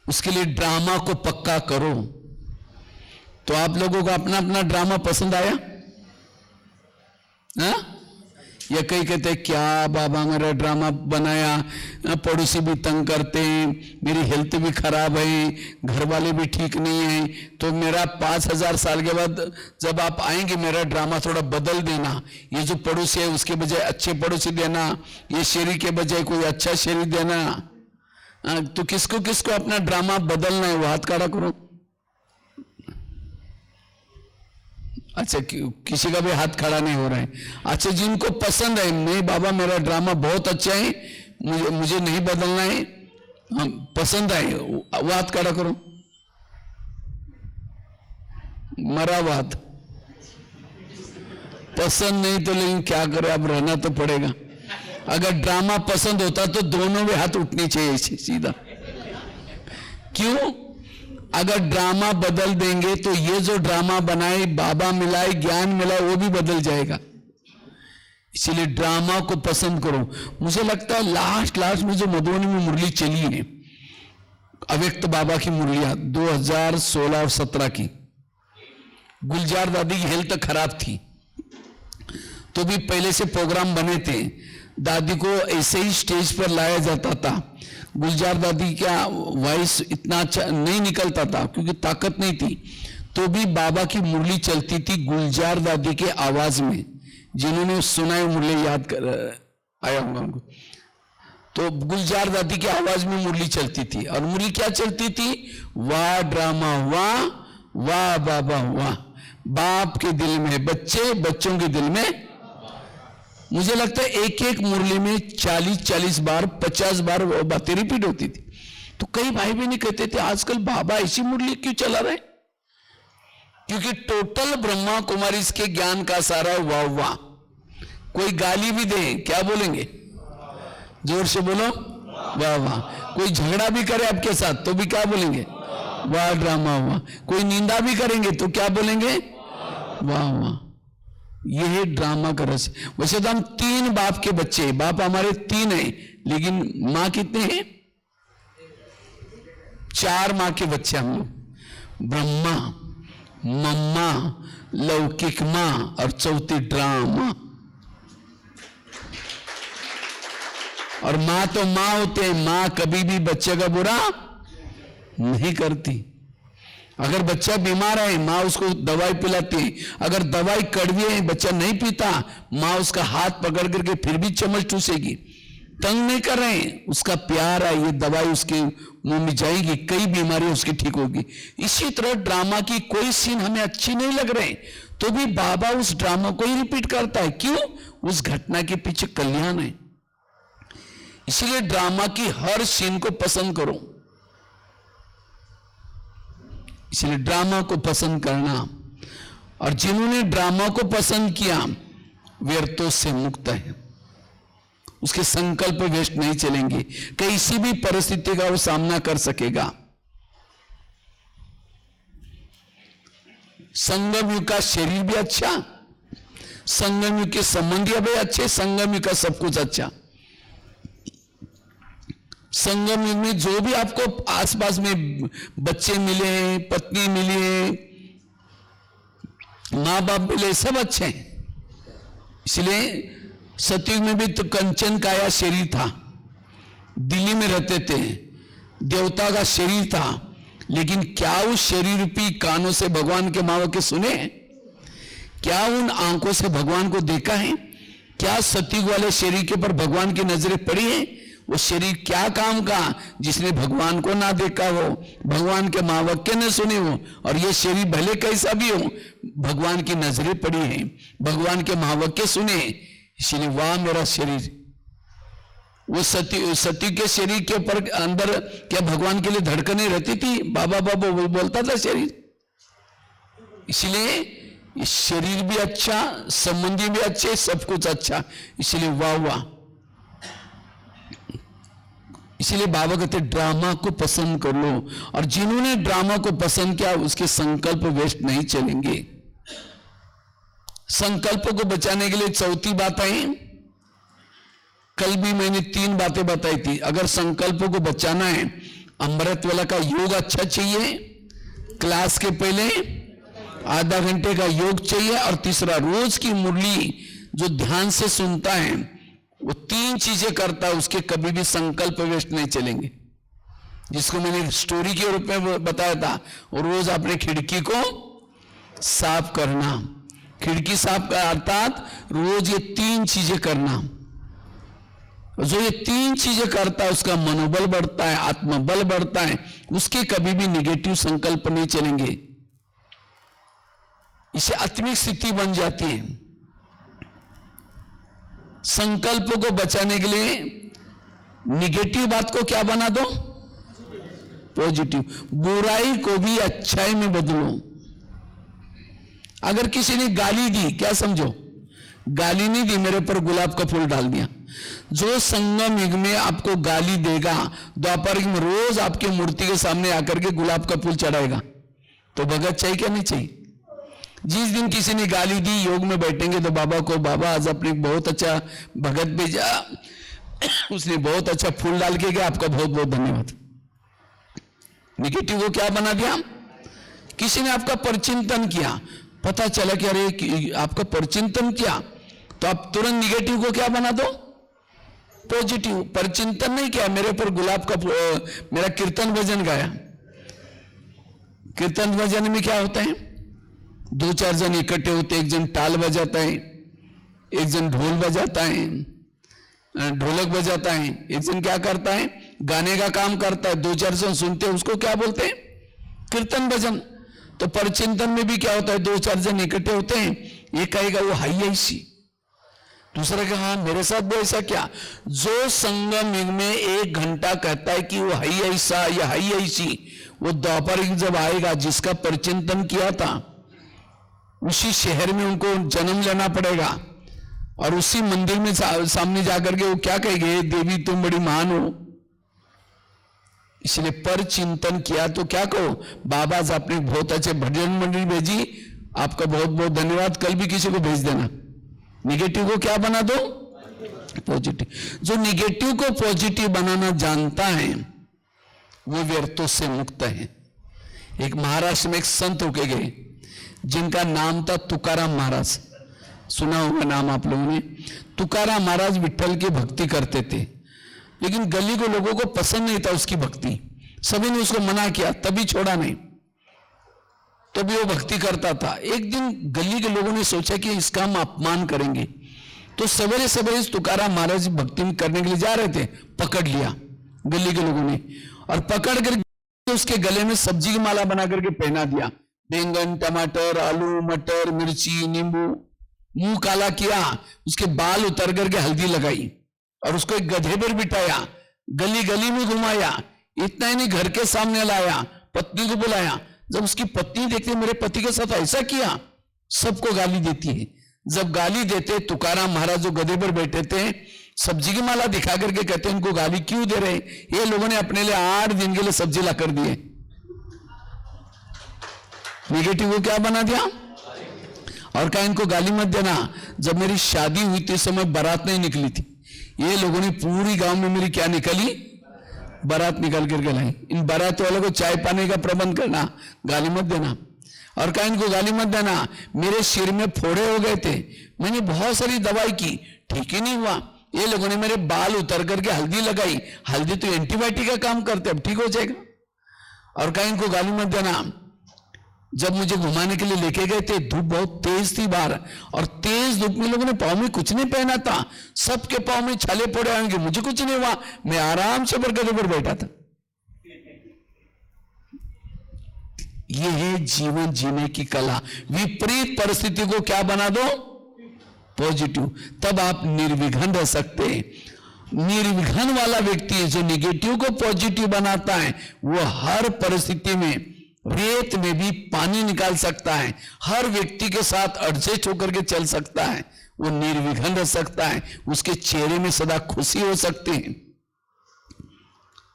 उसके लिए ड्रामा को पक्का करो। तो आप लोगों को अपना अपना ड्रामा पसंद आया? या कई कहते हैं क्या बाबा मेरा ड्रामा बनाया, पड़ोसी भी तंग करते हैं, मेरी हेल्थ भी खराब है, घर वाले भी ठीक नहीं है, तो मेरा 5000 साल के बाद जब आप आएंगे मेरा ड्रामा थोड़ा बदल देना। ये जो पड़ोसी है उसके बजाय अच्छे पड़ोसी देना, ये शरीर के बजाय कोई अच्छा शरीर देना। तो किसको किसको अपना ड्रामा बदलना है वो हाथ खड़ा करो। अच्छा, किसी का भी हाथ खड़ा नहीं हो रहा है। अच्छा, जिनको पसंद है, नहीं बाबा मेरा ड्रामा बहुत अच्छा है, मुझे नहीं बदलना है, हम पसंद आए वाद खड़ा करो, मरा वाद। पसंद नहीं तो लेकिन क्या करें, अब रहना तो पड़ेगा। अगर ड्रामा पसंद होता तो दोनों में हाथ उठनी चाहिए सीधा। क्यों? अगर ड्रामा बदल देंगे तो ये जो ड्रामा बनाए, बाबा मिलाए, ज्ञान मिलाए, वो भी बदल जाएगा। इसीलिए ड्रामा को पसंद करो। मुझे लगता है लास्ट में जो मधुबनी में मुरली चली है, अव्यक्त बाबा की मुरलियां 2016 और 17 की, गुलजार दादी की हेल्थ खराब थी तो भी पहले से प्रोग्राम बने थे, दादी को ऐसे ही स्टेज पर लाया जाता था। गुलजार दादी का वॉइस इतना अच्छा नहीं निकलता था क्योंकि ताकत नहीं थी, तो भी बाबा की मुरली चलती थी गुलजार दादी के आवाज में। जिन्होंने सुना है मुरली याद कर आया होगा उनको, तो गुलजार दादी की आवाज में मुरली चलती थी। और मुरली क्या चलती थी? वाह ड्रामा वाह, वाह बाबा वाह, बाप के दिल में बच्चे, बच्चों के दिल में। मुझे लगता है एक एक मुरली में 40 बार 50 बार वो बातें रिपीट होती थी। तो कई भाई बहन कहते थे आजकल बाबा ऐसी मुरली क्यों चला रहे? क्योंकि टोटल ब्रह्मा कुमारी के ज्ञान का सारा वाह वाह। कोई गाली भी दे क्या बोलेंगे? जोर से बोलो वाह वाह। कोई झगड़ा भी करे आपके साथ तो भी क्या बोलेंगे? वाह ड्रामा वाह। कोई निंदा भी करेंगे तो क्या बोलेंगे? वाह वाह। यह है ड्रामा का रस। वैसे तो हम 3 बाप के बच्चे, बाप हमारे 3 हैं, लेकिन मां कितने हैं? 4 मां के बच्चे हम लोग। ब्रह्मा, मम्मा, लौकिक मां और चौथी ड्रामा। और मां तो मां होते हैं, मां कभी भी बच्चे का बुरा नहीं करती। अगर बच्चा बीमार है मां उसको दवाई पिलाती, अगर दवाई कड़वी है बच्चा नहीं पीता, मां उसका हाथ पकड़ करके फिर भी चम्मच चूसेगी। तंग नहीं कर रहे हैं, उसका प्यार है, ये दवाई उसके मुंह में जाएगी, कई बीमारियां उसकी ठीक होगी। इसी तरह ड्रामा की कोई सीन हमें अच्छी नहीं लग रहे तो भी बाबा उस ड्रामा को ही रिपीट करता है। क्यों? उस घटना के पीछे कल्याण है। इसलिए ड्रामा की हर सीन को पसंद करो। इसलिए ड्रामा को पसंद करना, और जिन्होंने ड्रामा को पसंद किया व्यर्थों से मुक्त है, उसके संकल्प वेस्ट नहीं चलेंगे, किसी भी परिस्थिति का वो सामना कर सकेगा। संगम युग का शरीर भी अच्छा, संगम युग के संबंधी भी अच्छे, संगम युग का सब कुछ अच्छा। संगम युग में जो भी आपको आसपास में बच्चे मिले, पत्नी मिली, मां बाप मिले, सब अच्छे हैं। इसलिए सतयुग में भी तो कंचन काया शरीर था, दिल्ली में रहते थे, देवता का शरीर था, लेकिन क्या उस शरीर रूपी कानों से भगवान के माँ के सुने? क्या उन आंखों से भगवान को देखा है? क्या सतयुग वाले शरीर के ऊपर भगवान की नजरें पड़ी है? वो शरीर क्या काम का जिसने भगवान को ना देखा हो, भगवान के महावाक्य ने सुने हो, और ये शरीर भले कैसा भी हो भगवान की नजरें पड़ी है, भगवान के महावाक्य सुने, इसलिए वाह मेरा शरीर। वो सती के शरीर के ऊपर अंदर क्या भगवान के लिए धड़कने रहती थी? बाबा बाबा वो बोलता था शरीर। इसलिए शरीर भी अच्छा, संबंधी भी अच्छे, सब कुछ अच्छा, इसलिए वाह वाह। इसलिए बाबा कहते ड्रामा को पसंद कर लो, और जिन्होंने ड्रामा को पसंद किया उसके संकल्प वेस्ट नहीं चलेंगे। संकल्प को बचाने के लिए चौथी बात आई, कल भी मैंने 3 बातें बताई थी। अगर संकल्प को बचाना है, अमृत वाला का योग अच्छा चाहिए, क्लास के पहले आधा घंटे का योग चाहिए, और तीसरा रोज की मुरली जो ध्यान से सुनता है वो 3 चीजें करता है, उसके कभी भी संकल्प वेस्ट नहीं चलेंगे। जिसको मैंने स्टोरी के रूप में बताया था, और रोज अपने खिड़की को साफ करना। खिड़की साफ का अर्थात रोज ये 3 चीजें करना। जो ये 3 चीजें करता है उसका मनोबल बढ़ता है, आत्मबल बढ़ता है, उसके कभी भी निगेटिव संकल्प नहीं चलेंगे। इसे आत्मिक स्थिति बन जाती है। संकल्प को बचाने के लिए निगेटिव बात को क्या बना दो? पॉजिटिव। बुराई को भी अच्छाई में बदलो। अगर किसी ने गाली दी, क्या समझो, गाली नहीं दी, मेरे पर गुलाब का फूल डाल दिया। जो संगम युग में आपको गाली देगा, द्वापर युग में रोज आपकी मूर्ति के सामने आकर के गुलाब का फूल चढ़ाएगा, तो भगत चाहिए क्या नहीं चाहिए? जिस दिन किसी ने गाली दी, योग में बैठेंगे तो बाबा को, बाबा आज आपने बहुत अच्छा भगत भेजा, उसने बहुत अच्छा फूल डाल के गया, आपका बहुत बहुत धन्यवाद। निगेटिव को क्या बना दिया? किसी ने आपका परचिंतन किया, पता चला कि अरे आपका परचिंतन किया, तो आप तुरंत निगेटिव को क्या बना दो? पॉजिटिव। परचिंतन नहीं किया, मेरे ऊपर गुलाब का मेरा कीर्तन भजन गाया। कीर्तन भजन में क्या होता है? दो चार जन इकट्ठे होते, एक जन ताल बजाता है, एक जन ढोल बजाता है, ढोलक बजाता है, एक जन क्या करता है? गाने का काम करता है, दो चार जन सुनते हैं, उसको क्या बोलते हैं? कीर्तन भजन। तो परचिंतन में भी क्या होता है? दो चार जन इकट्ठे होते हैं, एक कहेगा वो हाई ऐसी, दूसरा कहा हाँ मेरे साथ भी ऐसा क्या। जो संगम युग में 1 घंटा कहता है कि वो हाई ऐसा या हाई ऐसी, वो द्वापर युग जब आएगा, जिसका परचिंतन किया था उसी शहर में उनको जन्म लेना पड़ेगा, और उसी मंदिर में सामने जाकर के वो क्या कहेंगे? देवी तुम बड़ी महान हो। इसलिए पर चिंतन किया तो क्या कहो? बाबा जी आपने बहुत अच्छे भजन मंडली भेजी, आपका बहुत बहुत धन्यवाद, कल भी किसी को भेज देना। निगेटिव को क्या बना दो? पॉजिटिव। जो निगेटिव को पॉजिटिव बनाना जानता है वो व्यर्थों से मुक्त है। एक महाराष्ट्र में एक संत होके गए जिनका नाम था तुकाराम महाराज, सुना होगा नाम आप लोगों ने। तुकाराम महाराज विठ्ठल की भक्ति करते थे, लेकिन गली के लोगों को पसंद नहीं था उसकी भक्ति, सभी ने उसको मना किया, तभी छोड़ा नहीं, तभी वो भक्ति करता था। एक दिन गली के लोगों ने सोचा कि इसका हम अपमान करेंगे, तो सवेरे सवेरे तुकाराम महाराज भक्ति करने के लिए जा रहे थे, पकड़ लिया गली के लोगों ने, और पकड़ कर उसके गले में सब्जी की माला बना करके पहना दिया। बैंगन, टमाटर, आलू, मटर, मिर्ची, नींबू, मुंह काला किया, उसके बाल उतर करके हल्दी लगाई और उसको एक गधे पर बिठाया, गली गली में घुमाया। इतना ही नहीं, घर के सामने लाया, पत्नी को बुलाया। जब उसकी पत्नी देखती मेरे पति के साथ ऐसा किया, सबको गाली देती है। जब गाली देते, तुकाराम महाराज जो गधे पर बैठे थे, सब्जी की माला दिखा करके कहते इनको गाली क्यों दे रहे? ये लोगों ने अपने लिए 8 दिन के लिए सब्जी ला कर दिए। निगेटिव को क्या बना दिया? और कहा इनको गाली मत देना। जब मेरी शादी हुई थी, समय बारात नहीं निकली थी, ये लोगों ने पूरी गांव में मेरी क्या निकली? बारात निकल करके लाई। इन बारात वालों को चाय पानी का प्रबंध करना, गाली मत देना। और कहा इनको गाली मत देना। मेरे सिर में फोड़े हो गए थे, मैंने बहुत सारी दवाई की, ठीक ही नहीं हुआ। ये लोगों ने मेरे बाल उतर करके हल्दी लगाई, हल्दी तो एंटीबायोटिक का काम करते, अब ठीक हो जाएगा। और कहा इनको गाली मत देना। जब मुझे घुमाने के लिए लेके गए थे, धूप बहुत तेज थी बाहर, और तेज धूप में लोगों ने पाँव में कुछ नहीं पहना था, सबके पाँव में छाले पड़े आएंगे, मुझे कुछ नहीं हुआ, मैं आराम से गधे पर बैठा था। ये है जीवन जीने की कला। विपरीत परिस्थिति को क्या बना दो? पॉजिटिव। तब आप निर्विघ्न रह सकते हैं। निर्विघ्न वाला व्यक्ति जो निगेटिव को पॉजिटिव बनाता है, वो हर परिस्थिति में, रेत में भी पानी निकाल सकता है, हर व्यक्ति के साथ एडजस्ट होकर के चल सकता है, वो निर्विघ्न रह सकता है, उसके चेहरे में सदा खुशी हो सकती है।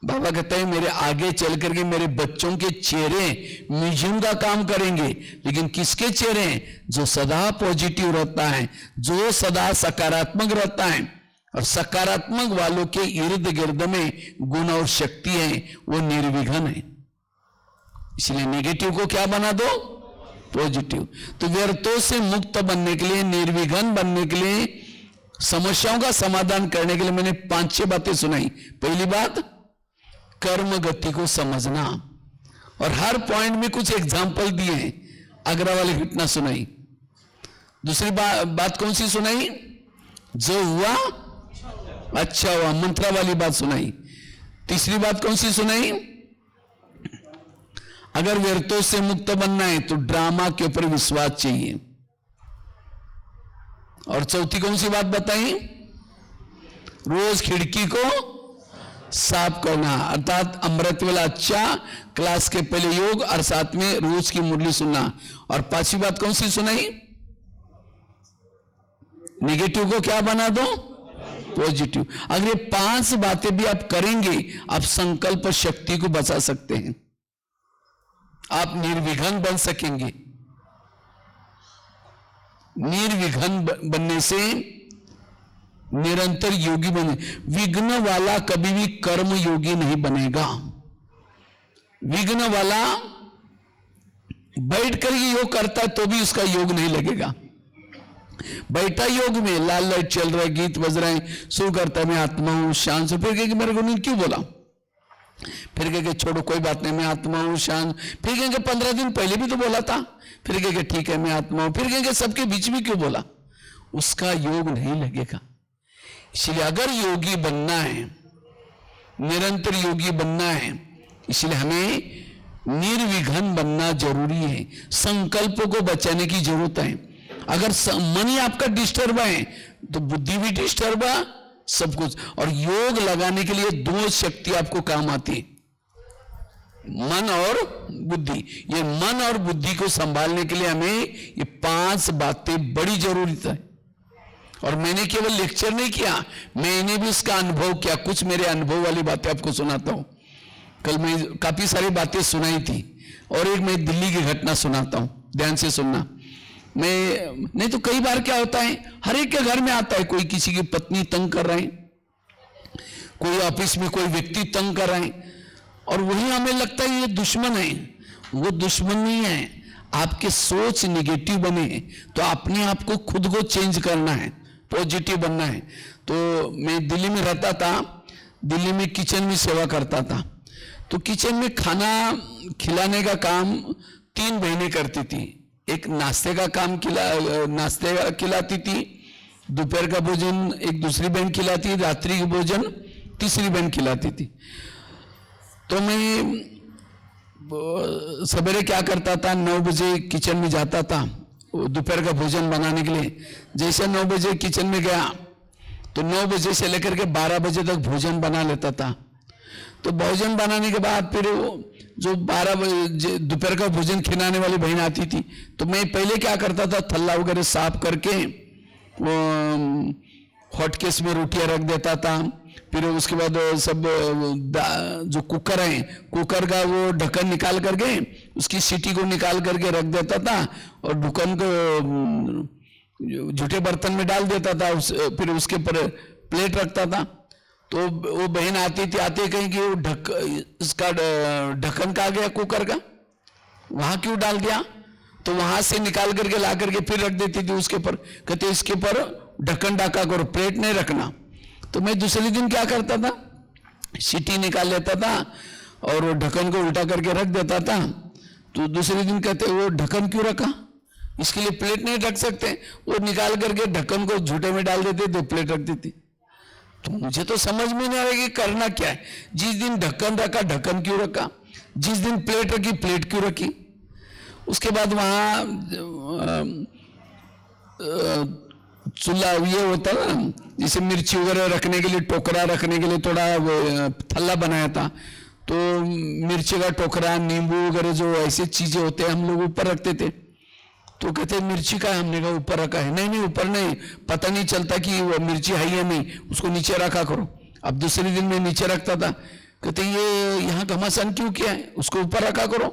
बाबा कहते हैं मेरे आगे चल करके मेरे बच्चों के चेहरे म्यूजियम का काम करेंगे, लेकिन किसके चेहरे? जो सदा पॉजिटिव रहता है, जो सदा सकारात्मक रहता है। और सकारात्मक वालों के इर्द गिर्द में गुण और शक्ति है, वो निर्विघ्न है। इसलिए नेगेटिव को क्या बना दो? पॉजिटिव। तो व्यर्थों से मुक्त बनने के लिए, निर्विघ्न बनने के लिए, समस्याओं का समाधान करने के लिए मैंने 5-6 बातें सुनाई। पहली बात, कर्म गति को समझना, और हर पॉइंट में कुछ एग्जाम्पल दिए हैं, आगरा वाली घटना सुनाई। दूसरी बात कौन सी सुनाई? जो हुआ अच्छा हुआ, मंत्रा वाली बात सुनाई। तीसरी बात कौन सी सुनाई? अगर व्यर्थों से मुक्त बनना है तो ड्रामा के ऊपर विश्वास चाहिए। और चौथी कौन सी बात बताई? रोज खिड़की को साफ करना, अर्थात अमृत वेला अच्छा, क्लास के पहले योग और साथ में रोज की मुरली सुनना। और पांचवी बात कौन सी सुनाई? नेगेटिव को क्या बना दो? पॉजिटिव। अगर ये 5 बातें भी आप करेंगे, आप संकल्प शक्ति को बचा सकते हैं, आप निर्विघ्न बन सकेंगे। निर्विघ्न बनने से निरंतर योगी बने। विघ्न वाला कभी भी कर्म योगी नहीं बनेगा। विघ्न वाला बैठ कर योग करता है तो भी उसका योग नहीं लगेगा। बैठा योग में, लाल लाइट चल रहा है, गीत बज रहे हैं, सो करता है मैं आत्मा हूं शांत से, फिर कहेंगे मेरे को नहीं क्यों बोला, फिर कहेंगे छोड़ो कोई बात नहीं मैं आत्मा हूं शांत, फिर कहेंगे 15 दिन पहले भी तो बोला था, फिर कहेंगे ठीक है मैं आत्मा हूं, फिर कहेंगे सबके बीच में क्यों बोला, उसका योग नहीं लगेगा। इसलिए अगर योगी बनना है, निरंतर योगी बनना है, इसलिए हमें निर्विघ्न बनना जरूरी है। संकल्प को बचाने की जरूरत है। अगर मन ही आपका डिस्टर्ब है तो बुद्धि भी डिस्टर्ब है, सब कुछ। और योग लगाने के लिए 2 शक्ति आपको काम आती है, मन और बुद्धि। ये मन और बुद्धि को संभालने के लिए हमें ये 5 बातें बड़ी जरूरत है। और मैंने केवल लेक्चर नहीं किया, मैंने भी उसका अनुभव किया। कुछ मेरे अनुभव वाली बातें आपको सुनाता हूं। कल मैं काफी सारी बातें सुनाई थी और एक मैं दिल्ली की घटना सुनाता हूं, ध्यान से सुनना। मैं नहीं तो कई बार क्या होता है, हर एक के घर में आता है, कोई किसी की पत्नी तंग कर रहे हैं, कोई ऑफिस में कोई व्यक्ति तंग कर रहे हैं, और वही हमें लगता है ये दुश्मन है। वो दुश्मन नहीं है, आपके सोच निगेटिव बने तो अपने आप को खुद को चेंज करना है, पॉजिटिव बनना है। तो मैं दिल्ली में रहता था, दिल्ली में किचन में सेवा करता था। तो किचन में खाना खिलाने का काम 3 बहनें करती थी। एक नाश्ते का काम नाश्ते खिलाती थी, दोपहर का भोजन एक दूसरी बहन खिलाती, रात्रि का भोजन तीसरी बहन खिलाती थी। तो मैं सवेरे क्या करता था, 9 बजे किचन में जाता था दोपहर का भोजन बनाने के लिए। जैसे 9 बजे किचन में गया तो 9 बजे से लेकर के 12 बजे तक भोजन बना लेता था। तो भोजन बनाने के बाद फिर जो 12 बजे दोपहर का भोजन खिलाने वाली बहन आती थी, तो मैं पहले क्या करता था, थल्ला वगैरह साफ करके वो हॉटकेस में रोटियां रख देता था। फिर उसके बाद सब जो कुकर है, कुकर का वो ढक्कन निकाल करके उसकी सीटी को निकाल करके रख देता था और ढक्कन को झूठे बर्तन में डाल देता था। फिर उसके ऊपर प्लेट रखता था। तो वो बहन आती थी, आते कहीं कि वो इसका ढक्कन कहाँ गया कुकर का, वहां क्यों डाल दिया, तो वहां से निकाल करके ला करके फिर रख देती थी उसके ऊपर। कहते इसके ऊपर ढक्कन ढका करो, प्लेट नहीं रखना। तो मैं दूसरे दिन क्या करता था, सीटी निकाल लेता था और वो ढक्कन को उल्टा करके रख देता था। तो दूसरे दिन कहते वो ढक्कन क्यों रखा, इसके लिए प्लेट नहीं रख सकते। वो निकाल करके ढक्कन को झूठे में डाल देते, तो प्लेट रख देती। तो मुझे तो समझ में नहीं आ रहा कि करना क्या है। जिस दिन ढक्कन रखा, ढक्कन क्यों रखा, जिस दिन प्लेट रखी, प्लेट क्यों रखी। उसके बाद वहां चूल्हा ये होता ना, जैसे मिर्ची वगैरह रखने के लिए, टोकरा रखने के लिए थोड़ा थल्ला बनाया था। तो मिर्ची का टोकरा, नींबू वगैरह जो ऐसी चीजें होते हैं हम लोग ऊपर रखते थे। तो कहते मिर्ची का है, हमने कहा ऊपर रखा है। नहीं नहीं ऊपर नहीं, पता नहीं चलता कि वो मिर्ची है या नहीं, उसको नीचे रखा करो। अब दूसरे दिन में नीचे रखता था। कहते ये यहाँ घमासान क्यों किया है, उसको ऊपर रखा करो।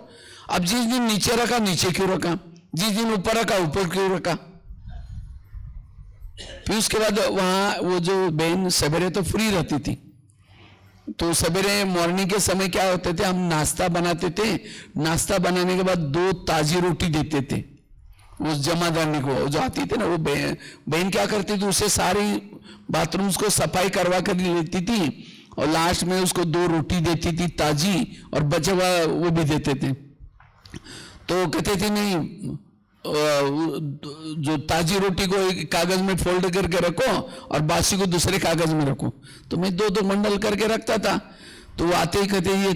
अब जिस दिन नीचे रखा, नीचे क्यों रखा, जिस दिन ऊपर रखा, ऊपर क्यों रखा। फिर उसके बाद वहां वो जो बहन सवेरे तो फ्री रहती थी, तो सवेरे मॉर्निंग के समय क्या होते थे, हम नाश्ता बनाते थे। नाश्ता बनाने के बाद 2 ताजी रोटी देते थे उस जमादारनी को, जो आती थी ना, वो बहन क्या करती थी, उसे सारी बाथरूम्स को सफाई करवा कर लेती थी और लास्ट में उसको 2 रोटी देती थी ताजी, और बचा हुआ वो भी देते थे। तो कहते थे नहीं, जो ताजी रोटी को एक कागज में फोल्ड करके रखो और बासी को दूसरे कागज में रखो। तो मैं 2-2 मंडल करके रखता था। तो वो आते ही कहते ये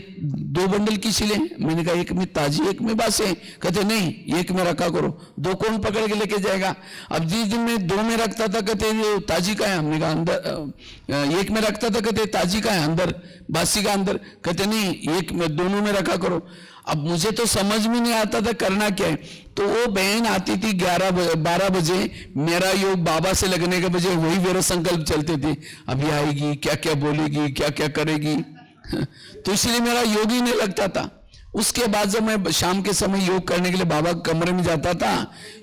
2 बंडल किसी ले? मैंने कहा एक में ताजी एक में बासे। कहते नहीं एक में रखा करो, 2 कौन पकड़ के लेके जाएगा? अब जिस दिन में 2 में रखता था कहते ये ताजी का है, हमने कहा अंदर, एक में रखता था कहते ताजी का है अंदर, बासी का अंदर। कहते नहीं एक में, दोनों में रखा करो। अब मुझे तो समझ में नहीं आता था करना क्या है। तो वो बहन आती थी 12 बजे, मेरा योग बाबा से लगने के बजे वही मेरा संकल्प चलते थे, अभी आएगी क्या क्या बोलेगी क्या क्या करेगी। तो इसलिए मेरा योग ही नहीं लगता था। उसके बाद जब मैं शाम के समय योग करने के लिए बाबा के कमरे में जाता था,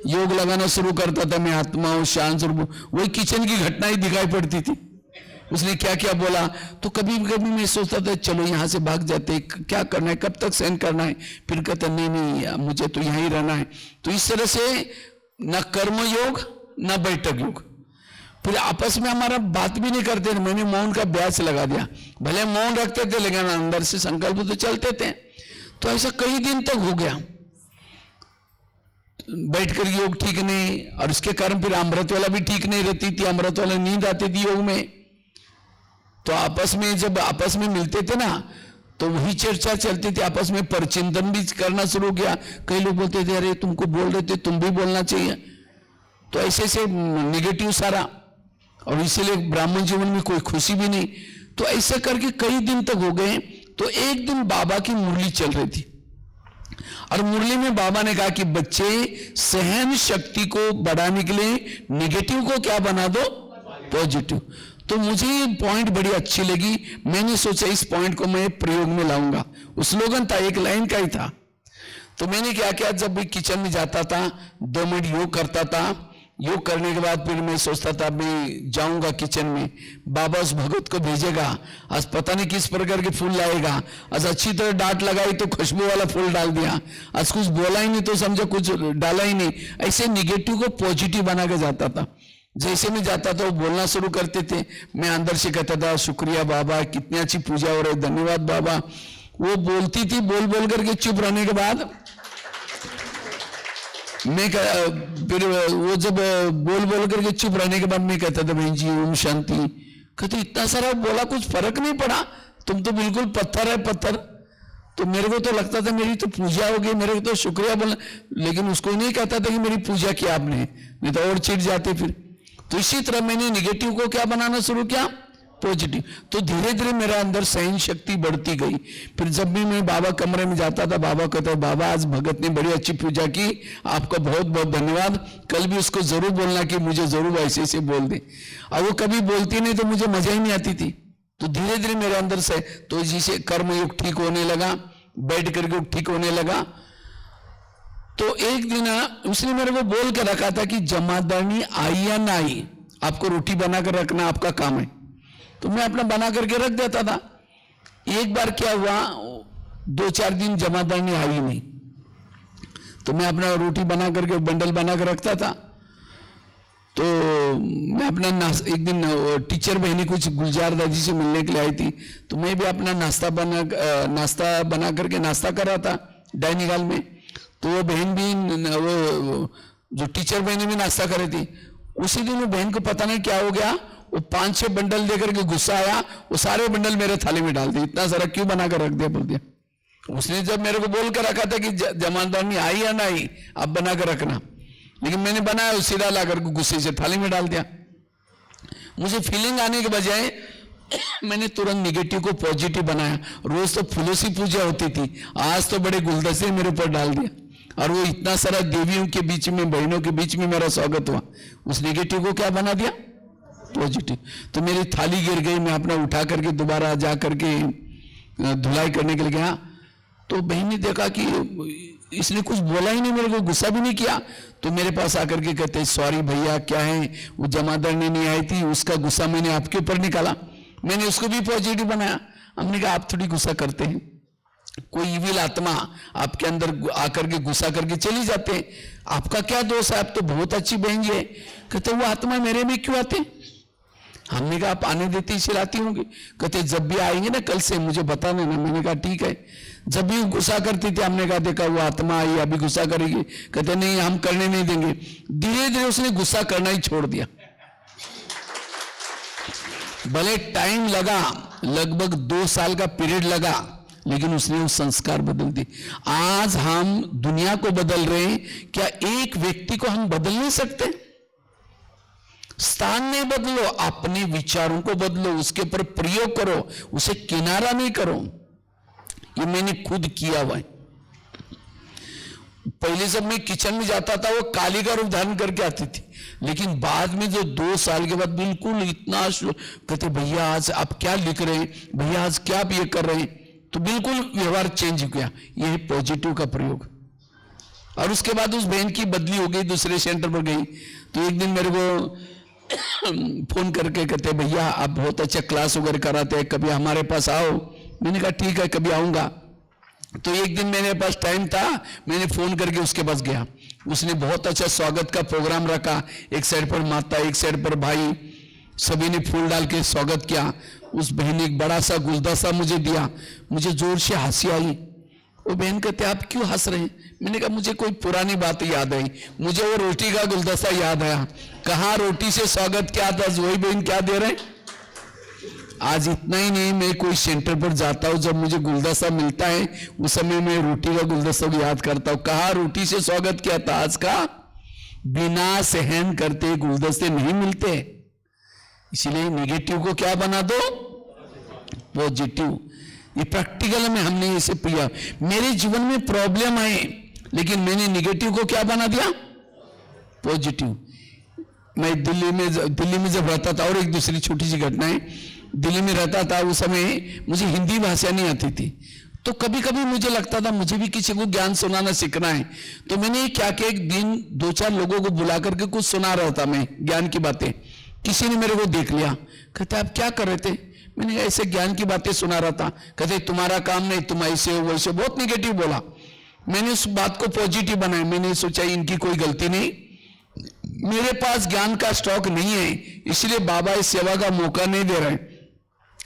योग लगाना शुरू करता था, मैं आत्मा और शांत स्वरूप, वही किचन की घटना ही दिखाई पड़ती थी। उसने क्या क्या बोला तो कभी कभी मैं सोचता था चलो यहाँ से भाग जाते, क्या करना है, कब तक सहन करना है। फिर कहता नहीं नहीं मुझे तो यहीं ही रहना है। तो इस तरह से न कर्म योग न बैठक योग, फिर आपस में हमारा बात भी नहीं करते थे। मैंने मौन का अभ्यास लगा दिया, भले मौन रखते थे लेकिन अंदर से संकल्प तो चलते थे। तो ऐसा कई दिन तक हो गया, बैठकर योग ठीक नहीं, और इसके कारण फिर अमृत वाला भी ठीक नहीं रहती थी, अमृत वाला नींद आती थी योग में। तो आपस में जब आपस में मिलते थे ना तो वही चर्चा चलती थी, आपस में परचिंतन भी करना शुरू किया। कई लोग बोलते थे अरे तुमको बोल रहे थे तुम भी बोलना चाहिए। तो ऐसे ऐसे नेगेटिव सारा, और इसीलिए ब्राह्मण जीवन में कोई खुशी भी नहीं। तो ऐसे करके कई दिन तक हो गए। तो एक दिन बाबा की मुरली चल रही थी, और मुरली में बाबा ने कहा कि बच्चे सहन शक्ति को बढ़ाने के लिए नेगेटिव को क्या बना दो, पॉजिटिव। तो मुझे ये पॉइंट बड़ी अच्छी लगी, मैंने सोचा इस पॉइंट को मैं प्रयोग में लाऊंगा। उस स्लोगन था, एक लाइन का ही था। तो मैंने क्या किया, जब भी किचन में जाता था 2 मिनट योग करता था। योग करने के बाद फिर मैं सोचता था मैं जाऊंगा किचन में, बाबा उस भगत को भेजेगा, आज पता नहीं किस प्रकार के फूल लाएगा, आज अच्छी तरह डांट लगाई तो खुशबू वाला फूल डाल दिया, आज कुछ बोला ही नहीं तो समझो कुछ डाला ही नहीं। ऐसे निगेटिव को पॉजिटिव बना के जाता था। जैसे मैं जाता था वो बोलना शुरू करते थे, मैं अंदर से कहता था शुक्रिया बाबा, कितनी अच्छी पूजा हो रही, धन्यवाद बाबा। वो बोलती थी, बोल बोल करके चुप रहने के बाद मैं फिर वो जब बोल बोल करके चुप रहने के बाद मैं कहता था बहन जी ओम शांति। कहते इतना सारा बोला कुछ फर्क नहीं पड़ा, तुम तो बिल्कुल पत्थर है पत्थर। तो मेरे को तो लगता था मेरी तो पूजा हो गई, मेरे को तो शुक्रिया बोलना, लेकिन उसको नहीं कहता था कि मेरी पूजा किया आपने, नहीं तो और चिढ़ जाते फिर। तो इसी तरह मैंने निगेटिव को क्या बनाना शुरू किया, पॉजिटिव। तो धीरे धीरे मेरा अंदर सहन शक्ति बढ़ती गई। फिर जब भी मैं बाबा कमरे में जाता था, बाबा कहता बाबा आज भगत ने बड़ी अच्छी पूजा की, आपका बहुत बहुत धन्यवाद, कल भी उसको जरूर बोलना कि मुझे जरूर ऐसे ऐसे बोल दे। और वो कभी बोलती नहीं तो मुझे मजा ही नहीं आती थी। तो धीरे धीरे मेरे अंदर से तो जिसे कर्मयोग ठीक होने लगा, बैठ करके ठीक होने लगा। तो एक दिन उसने मेरे को बोल के रखा था कि जमादारनी आई या ना आई, आपको रोटी बनाकर रखना आपका काम है। तो मैं अपना बना करके रख देता था। एक बार क्या हुआ, 2-4 दिन जमादारनी आई नहीं, तो मैं अपना रोटी बना करके बंडल बना कर रखता था। तो मैं अपना एक दिन टीचर बहनी कुछ गुलजार दादी से मिलने के लिए आई थी, तो मैं भी अपना नाश्ता बना करके नाश्ता कर रहा था डाइनिंग हॉल में। तो वो बहन भी, वो जो टीचर बहनी भी नाश्ता कर रही थी। उसी दिन वो बहन को पता नहीं क्या हो गया, वो 5-6 बंडल देकर के गुस्सा आया, वो सारे बंडल मेरे थाली में डाल दिए। इतना सारा क्यों बना कर रख दिया बोल दिया। उसने जब मेरे को बोल कर रखा था कि जमादारनी आई या ना आई आप बना कर रखना, लेकिन मैंने बनाया सीधा ला करके गुस्से से थाली में डाल दिया। मुझे फीलिंग आने के बजाय मैंने तुरंत निगेटिव को पॉजिटिव बनाया। रोज तो फूलों से पूजा होती थी, आज तो बड़े गुलदस्ते मेरे ऊपर डाल दिया, और वो इतना सारा देवियों के बीच में, बहनों के बीच में मेरा स्वागत हुआ। उस निगेटिव को क्या बना दिया, पॉजिटिव। तो मेरी थाली गिर गई, मैं अपना उठा करके दोबारा जा करके धुलाई करने के लिए गया। तो बहन ने देखा कि इसने कुछ बोला ही नहीं, मेरे को गुस्सा भी नहीं किया। तो मेरे पास आकर के कहते सॉरी भैया, क्या है वो जमादारनी नहीं आई थी, उसका गुस्सा मैंने आपके ऊपर निकाला, मैंने उसको भी पॉजिटिव बनाया। हमने कहा आप थोड़ी गुस्सा करते हैं, कोई इविल आत्मा आपके अंदर आकर के गुस्सा करके चली जाते हैं, आपका क्या दोष है, आप तो बहुत अच्छी बहन जी है। कहते वो आत्मा मेरे में क्यों आते। हमने कहा आप आने देती ही चिल्लाती होंगी। कहते जब भी आएंगे ना कल से मुझे बता देना। मैंने कहा ठीक है। जब भी गुस्सा करती थी हमने कहा देखा वो आत्मा आई अभी गुस्सा करेगी। कहते नहीं हम करने नहीं देंगे। धीरे धीरे उसने गुस्सा करना ही छोड़ दिया। भले टाइम लगा, लगभग 2 साल का पीरियड लगा, लेकिन उसने वो संस्कार बदल दिए। आज हम दुनिया को बदल रहे हैं, क्या एक व्यक्ति को हम बदल नहीं सकते? स्थान नहीं बदलो, अपने विचारों को बदलो, उसके ऊपर प्रयोग करो, उसे किनारा नहीं करो। ये मैंने खुद किया हुआ है। पहले जब मैं किचन में जाता था वो काली का रूप धारण करके आती थी, लेकिन बाद में जो 2 साल के बाद बिल्कुल इतना कहते भैया आज आप क्या लिख रहे हैं, भैया आज क्या आप ये कर रहे हैं, तो बिल्कुल व्यवहार चेंज हो गया। ये है पॉजिटिव का प्रयोग। और उसके बाद उस बहन की बदली हो गई, दूसरे सेंटर पर गई। तो एक दिन मेरे को फोन करके कहते भैया आप बहुत अच्छा क्लास वगैरह कराते हैं, कभी हमारे पास आओ। मैंने कहा ठीक है, कभी आऊंगा। तो एक दिन मेरे पास टाइम था, मैंने फोन करके उसके पास गया। उसने बहुत अच्छा स्वागत का प्रोग्राम रखा, एक साइड पर माता, एक साइड पर भाई, सभी ने फूल डाल के स्वागत किया। उस बहन ने एक बड़ा सा गुलदस्ता मुझे दिया, मुझे जोर से हंसी आई। वो बहन कहते आप क्यों हंस रहे हैं? मैंने कहा मुझे कोई पुरानी बात याद आई, मुझे वो रोटी का गुलदस्ता याद आया। कहाँ रोटी से स्वागत किया था, वही बहन क्या दे रहे हैं। आज इतना ही नहीं, मैं कोई सेंटर पर जाता हूं, जब मुझे गुलदस्ता मिलता है उस समय मैं रोटी का गुलदस्ता को याद करता हूं। कहाँ रोटी से स्वागत किया था। आज का बिना सहन करते गुलदस्ते नहीं मिलते। इसीलिए निगेटिव को क्या बना दो, पॉजिटिव। ये प्रैक्टिकल में हमने इसे पिया। मेरे जीवन में प्रॉब्लम आए, लेकिन मैंने निगेटिव को क्या बना दिया, पॉजिटिव। मैं दिल्ली में जब रहता था, और एक दूसरी छोटी सी घटना है, दिल्ली में रहता था उस समय मुझे हिंदी भाषा नहीं आती थी। तो कभी कभी मुझे लगता था मुझे भी किसी को ज्ञान सुनाना सीखना है। तो मैंने क्या कि एक दिन 2-4 लोगों को बुला करके कुछ सुना रहा था मैं, ज्ञान की बातें। किसी ने मेरे को देख लिया, कहते आप क्या कर रहे थे? मैंने कहा ऐसे ज्ञान की बातें सुना रहा था। कहते तुम्हारा काम नहीं, तुम ऐसे हो वैसे, बहुत निगेटिव बोला। मैंने उस बात को पॉजिटिव बनाया। मैंने सोचा इनकी कोई गलती नहीं, मेरे पास ज्ञान का स्टॉक नहीं है, इसलिए बाबा इस सेवा का मौका नहीं दे रहे।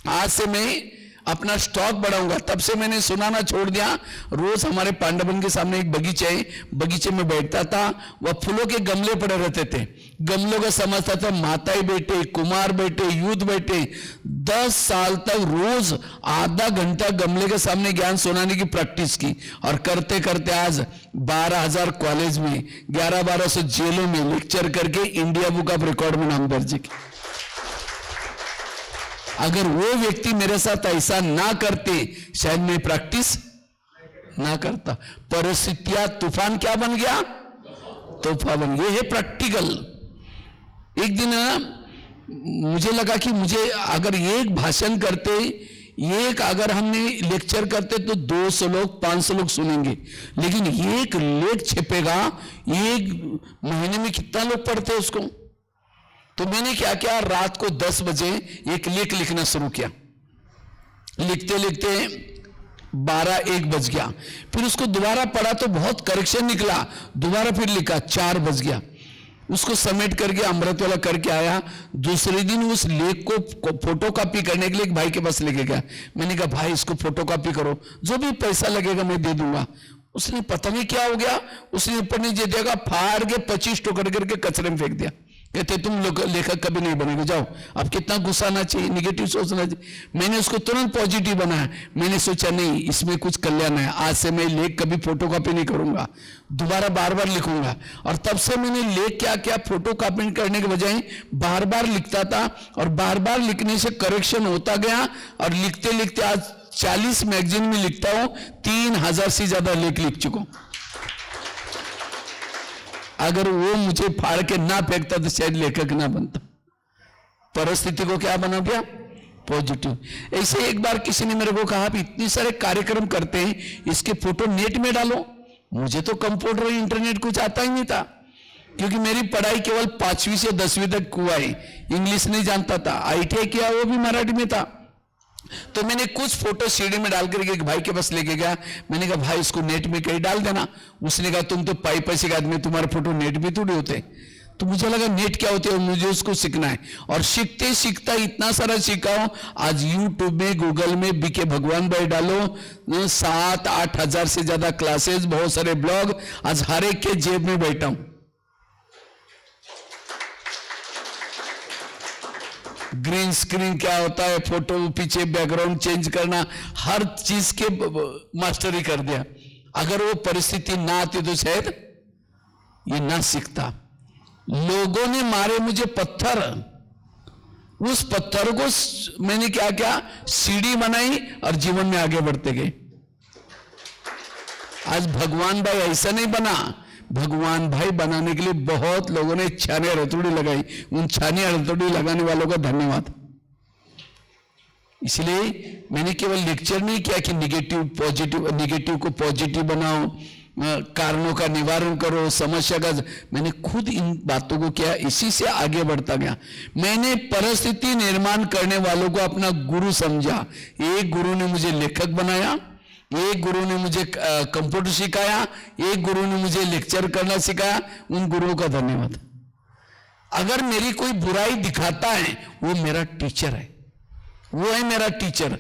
आज से मैं अपना स्टॉक बढ़ाऊंगा। तब से मैंने सुनाना छोड़ दिया। रोज हमारे पांडवन के सामने एक बगीचा है, बगीचे में बैठता था, वह फूलों के गमले पड़े रहते थे। गमलों का समझता था माताएं बैठे, कुमार बैठे, यूथ बैठे। 10 साल तक रोज आधा घंटा गमले के सामने ज्ञान सुनाने की प्रैक्टिस की, और करते करते आज 12,000 कॉलेज में, 1100-1200 जेलों में लेक्चर करके इंडिया बुक ऑफ रिकॉर्ड में नाम दर्ज किया। अगर वो व्यक्ति मेरे साथ ऐसा ना करते, शायद मैं प्रैक्टिस ना करता। परिस्थितियां तूफान क्या बन गया, तूफान बन गया। ये है प्रैक्टिकल। एक दिन मुझे लगा कि मुझे अगर एक भाषण करते, एक अगर हमने लेक्चर करते तो 200 लोग 500 लोग सुनेंगे, लेकिन एक लेख छपेगा, एक महीने में कितना लोग पढ़ते उसको। तो मैंने क्या किया, रात को 10 बजे एक लेख लिखना शुरू किया। लिखते लिखते 12-1 बज गया। फिर उसको दोबारा पढ़ा तो बहुत करेक्शन निकला, दोबारा फिर लिखा, 4 बज गया। उसको समेट करके अमृत वाला करके आया। दूसरे दिन उस लेख को फोटो कॉपी करने के लिए एक भाई के पास लेके गया। मैंने कहा भाई इसको फोटो कॉपी करो, जो भी पैसा लगेगा मैं दे दूंगा। उसने पता नहीं क्या हो गया, उसने ऊपर नीचे देखा, फाड़ के 25 टुकड़े करके कचरे में फेंक दिया। कहते तुम लेखक कभी नहीं बनेगे, जाओ। अब कितना गुस्सा आना चाहिए, निगेटिव सोचना चाहिए। मैंने उसको तुरंत पॉजिटिव बनाया। मैंने सोचा नहीं, इसमें कुछ कल्याण है, आज से मैं लेख कभी फोटो कॉपी नहीं करूंगा, दोबारा बार बार लिखूंगा। और तब से मैंने लेख क्या किया, फोटो कॉपी करने के बजाय बार बार लिखता था, और बार बार लिखने से करेक्शन होता गया। और लिखते लिखते आज 40 मैगजीन में लिखता हूं, 3000 से ज्यादा लेख लिख चुका हूं। अगर वो मुझे फाड़ के ना फेंकता तो शायद लेखक ना बनता। परिस्थिति को क्या बना दिया, पॉजिटिव। ऐसे एक बार किसी ने मेरे को कहा आप इतने सारे कार्यक्रम करते हैं, इसके फोटो नेट में डालो। मुझे तो कंप्यूटर इंटरनेट कुछ आता ही नहीं था, क्योंकि मेरी पढ़ाई केवल 5वीं से 10वीं तक हुआ है। इंग्लिश नहीं जानता था, ITI किया वो भी मराठी में था। तो मैंने कुछ फोटो सीडी में डाल करके एक भाई के पास लेके गया। मैंने कहा भाई इसको नेट में कहीं डाल देना। उसने कहा तुम तो पैसे के आदमी, तुम्हारे फोटो नेट में थोड़ी होते। तो मुझे लगा नेट क्या होते है, मुझे उसको सीखना है। और सीखते सीखता इतना सारा सीखा हूं। आज यूट्यूब में, गूगल में BK भगवान भाई डालो, 7-8 हजार से ज्यादा क्लासेस, बहुत सारे ब्लॉग, आज हर एक के जेब में बैठा हूं। ग्रीन स्क्रीन क्या होता है, फोटो पीछे बैकग्राउंड चेंज करना, हर चीज के मास्टरी कर दिया। अगर वो परिस्थिति ना आती तो शायद ये ना सीखता। लोगों ने मारे मुझे पत्थर, उस पत्थर को मैंने क्या क्या सीढ़ी बनाई और जीवन में आगे बढ़ते गए। आज भगवान भाई ऐसा नहीं बना। भगवान भाई बनाने के लिए बहुत लोगों ने छाने हथौड़ी लगाई। उन छाने हथौड़ी लगाने वालों का धन्यवाद। इसलिए मैंने केवल लेक्चर नहीं किया कि निगेटिव को पॉजिटिव बनाओ, कारणों का निवारण करो, समस्या का, मैंने खुद इन बातों को किया, इसी से आगे बढ़ता गया। मैंने परिस्थिति निर्माण करने वालों को अपना गुरु समझा। एक गुरु ने मुझे लेखक बनाया, एक गुरु ने मुझे कंप्यूटर सिखाया, एक गुरु ने मुझे लेक्चर करना सिखाया। उन गुरुओं का धन्यवाद। अगर मेरी कोई बुराई दिखाता है वो मेरा टीचर है, वो है मेरा टीचर।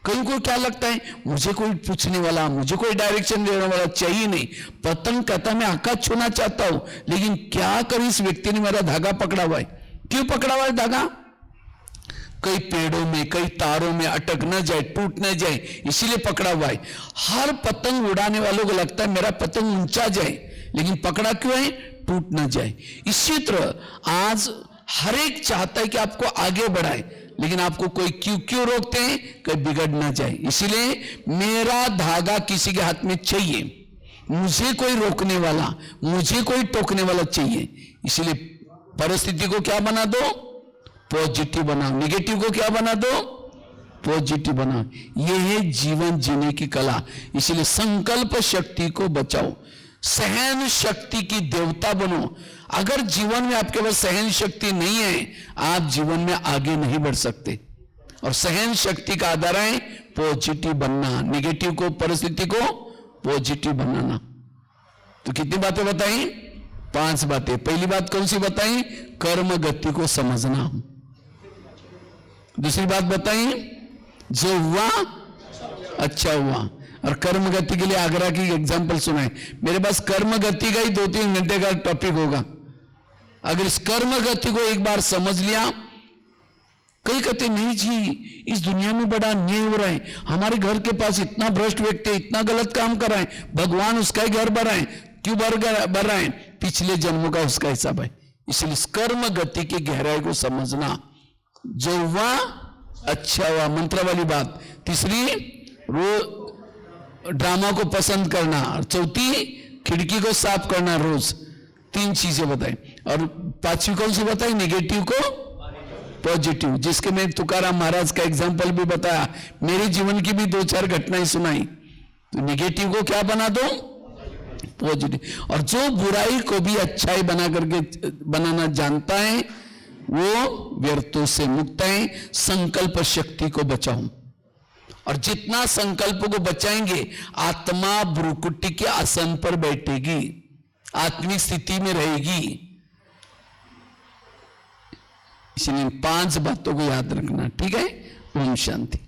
कहीं को क्या लगता है मुझे कोई पूछने वाला, मुझे कोई डायरेक्शन देने वाला चाहिए नहीं। पतंग कहता मैं आकाश छूना चाहता हूं, लेकिन क्या कर इस व्यक्ति ने मेरा धागा पकड़ा हुआ है। क्यों पकड़ा हुआ है धागा? कई पेड़ों में, कई तारों में अटक न जाए, टूट न जाए, इसीलिए पकड़ा हुआ है। हर पतंग उड़ाने वालों को लगता है मेरा पतंग ऊंचा जाए, लेकिन पकड़ा क्यों है? टूट न जाए। इसी तरह आज हर एक चाहता है कि आपको आगे बढ़ाए, लेकिन आपको कोई क्यों रोकते हैं? कहीं बिगड़ ना जाए। इसीलिए मेरा धागा किसी के हाथ में चाहिए, मुझे कोई रोकने वाला, मुझे कोई टोकने वाला चाहिए। इसीलिए परिस्थिति को क्या बना दो? पॉजिटिव बनाओ। निगेटिव को क्या बना दो? पॉजिटिव बनाओ। यह है जीवन जीने की कला। इसलिए संकल्प शक्ति को बचाओ, सहन शक्ति की देवता बनो। अगर जीवन में आपके पास सहन शक्ति नहीं है, आप जीवन में आगे नहीं बढ़ सकते। और सहन शक्ति का आधार है पॉजिटिव बनना, निगेटिव को, परिस्थिति को पॉजिटिव बनाना। तो कितनी बातें बताई? 5 बातें। पहली बात कौन सी बताई? कर्म गति को समझना। दूसरी बात बताई, जो हुआ अच्छा हुआ। और कर्म गति के लिए आगरा की एग्जांपल सुनाए। मेरे पास कर्म गति का ही 2-3 घंटे का टॉपिक होगा। अगर इस कर्म गति को एक बार समझ लिया, कई कहते नहीं जी इस दुनिया में बड़ा अन्याय हो रहा है, हमारे घर के पास इतना भ्रष्ट व्यक्ति इतना गलत काम कर रहा है, भगवान उसका ही घर भर रहा है। क्यों भर रहा है? पिछले जन्मों का उसका हिसाब है। इसलिए कर्म गति की गहराई को समझना। जो हुआ अच्छा हुआ, मंत्र वाली बात। तीसरी, ड्रामा को पसंद करना। और चौथी, खिड़की को साफ करना रोज। 3 चीजें बताई। और 5वीं कौन सी बताई? निगेटिव को पॉजिटिव, जिसके मैं तुकाराम महाराज का एग्जांपल भी बताया, मेरे जीवन की भी 2-4 घटनाएं सुनाई। तो निगेटिव को क्या बना दो? पॉजिटिव। और जो बुराई को भी अच्छाई बना करके बनाना जानता है वो व्यर्थों से मुक्त है। संकल्प शक्ति को बचाओ। और जितना संकल्प को बचाएंगे, आत्मा भ्रुकुटी के आसन पर बैठेगी, आत्मिक स्थिति में रहेगी। इसलिए 5 बातों को याद रखना। ठीक है? ओम शांति।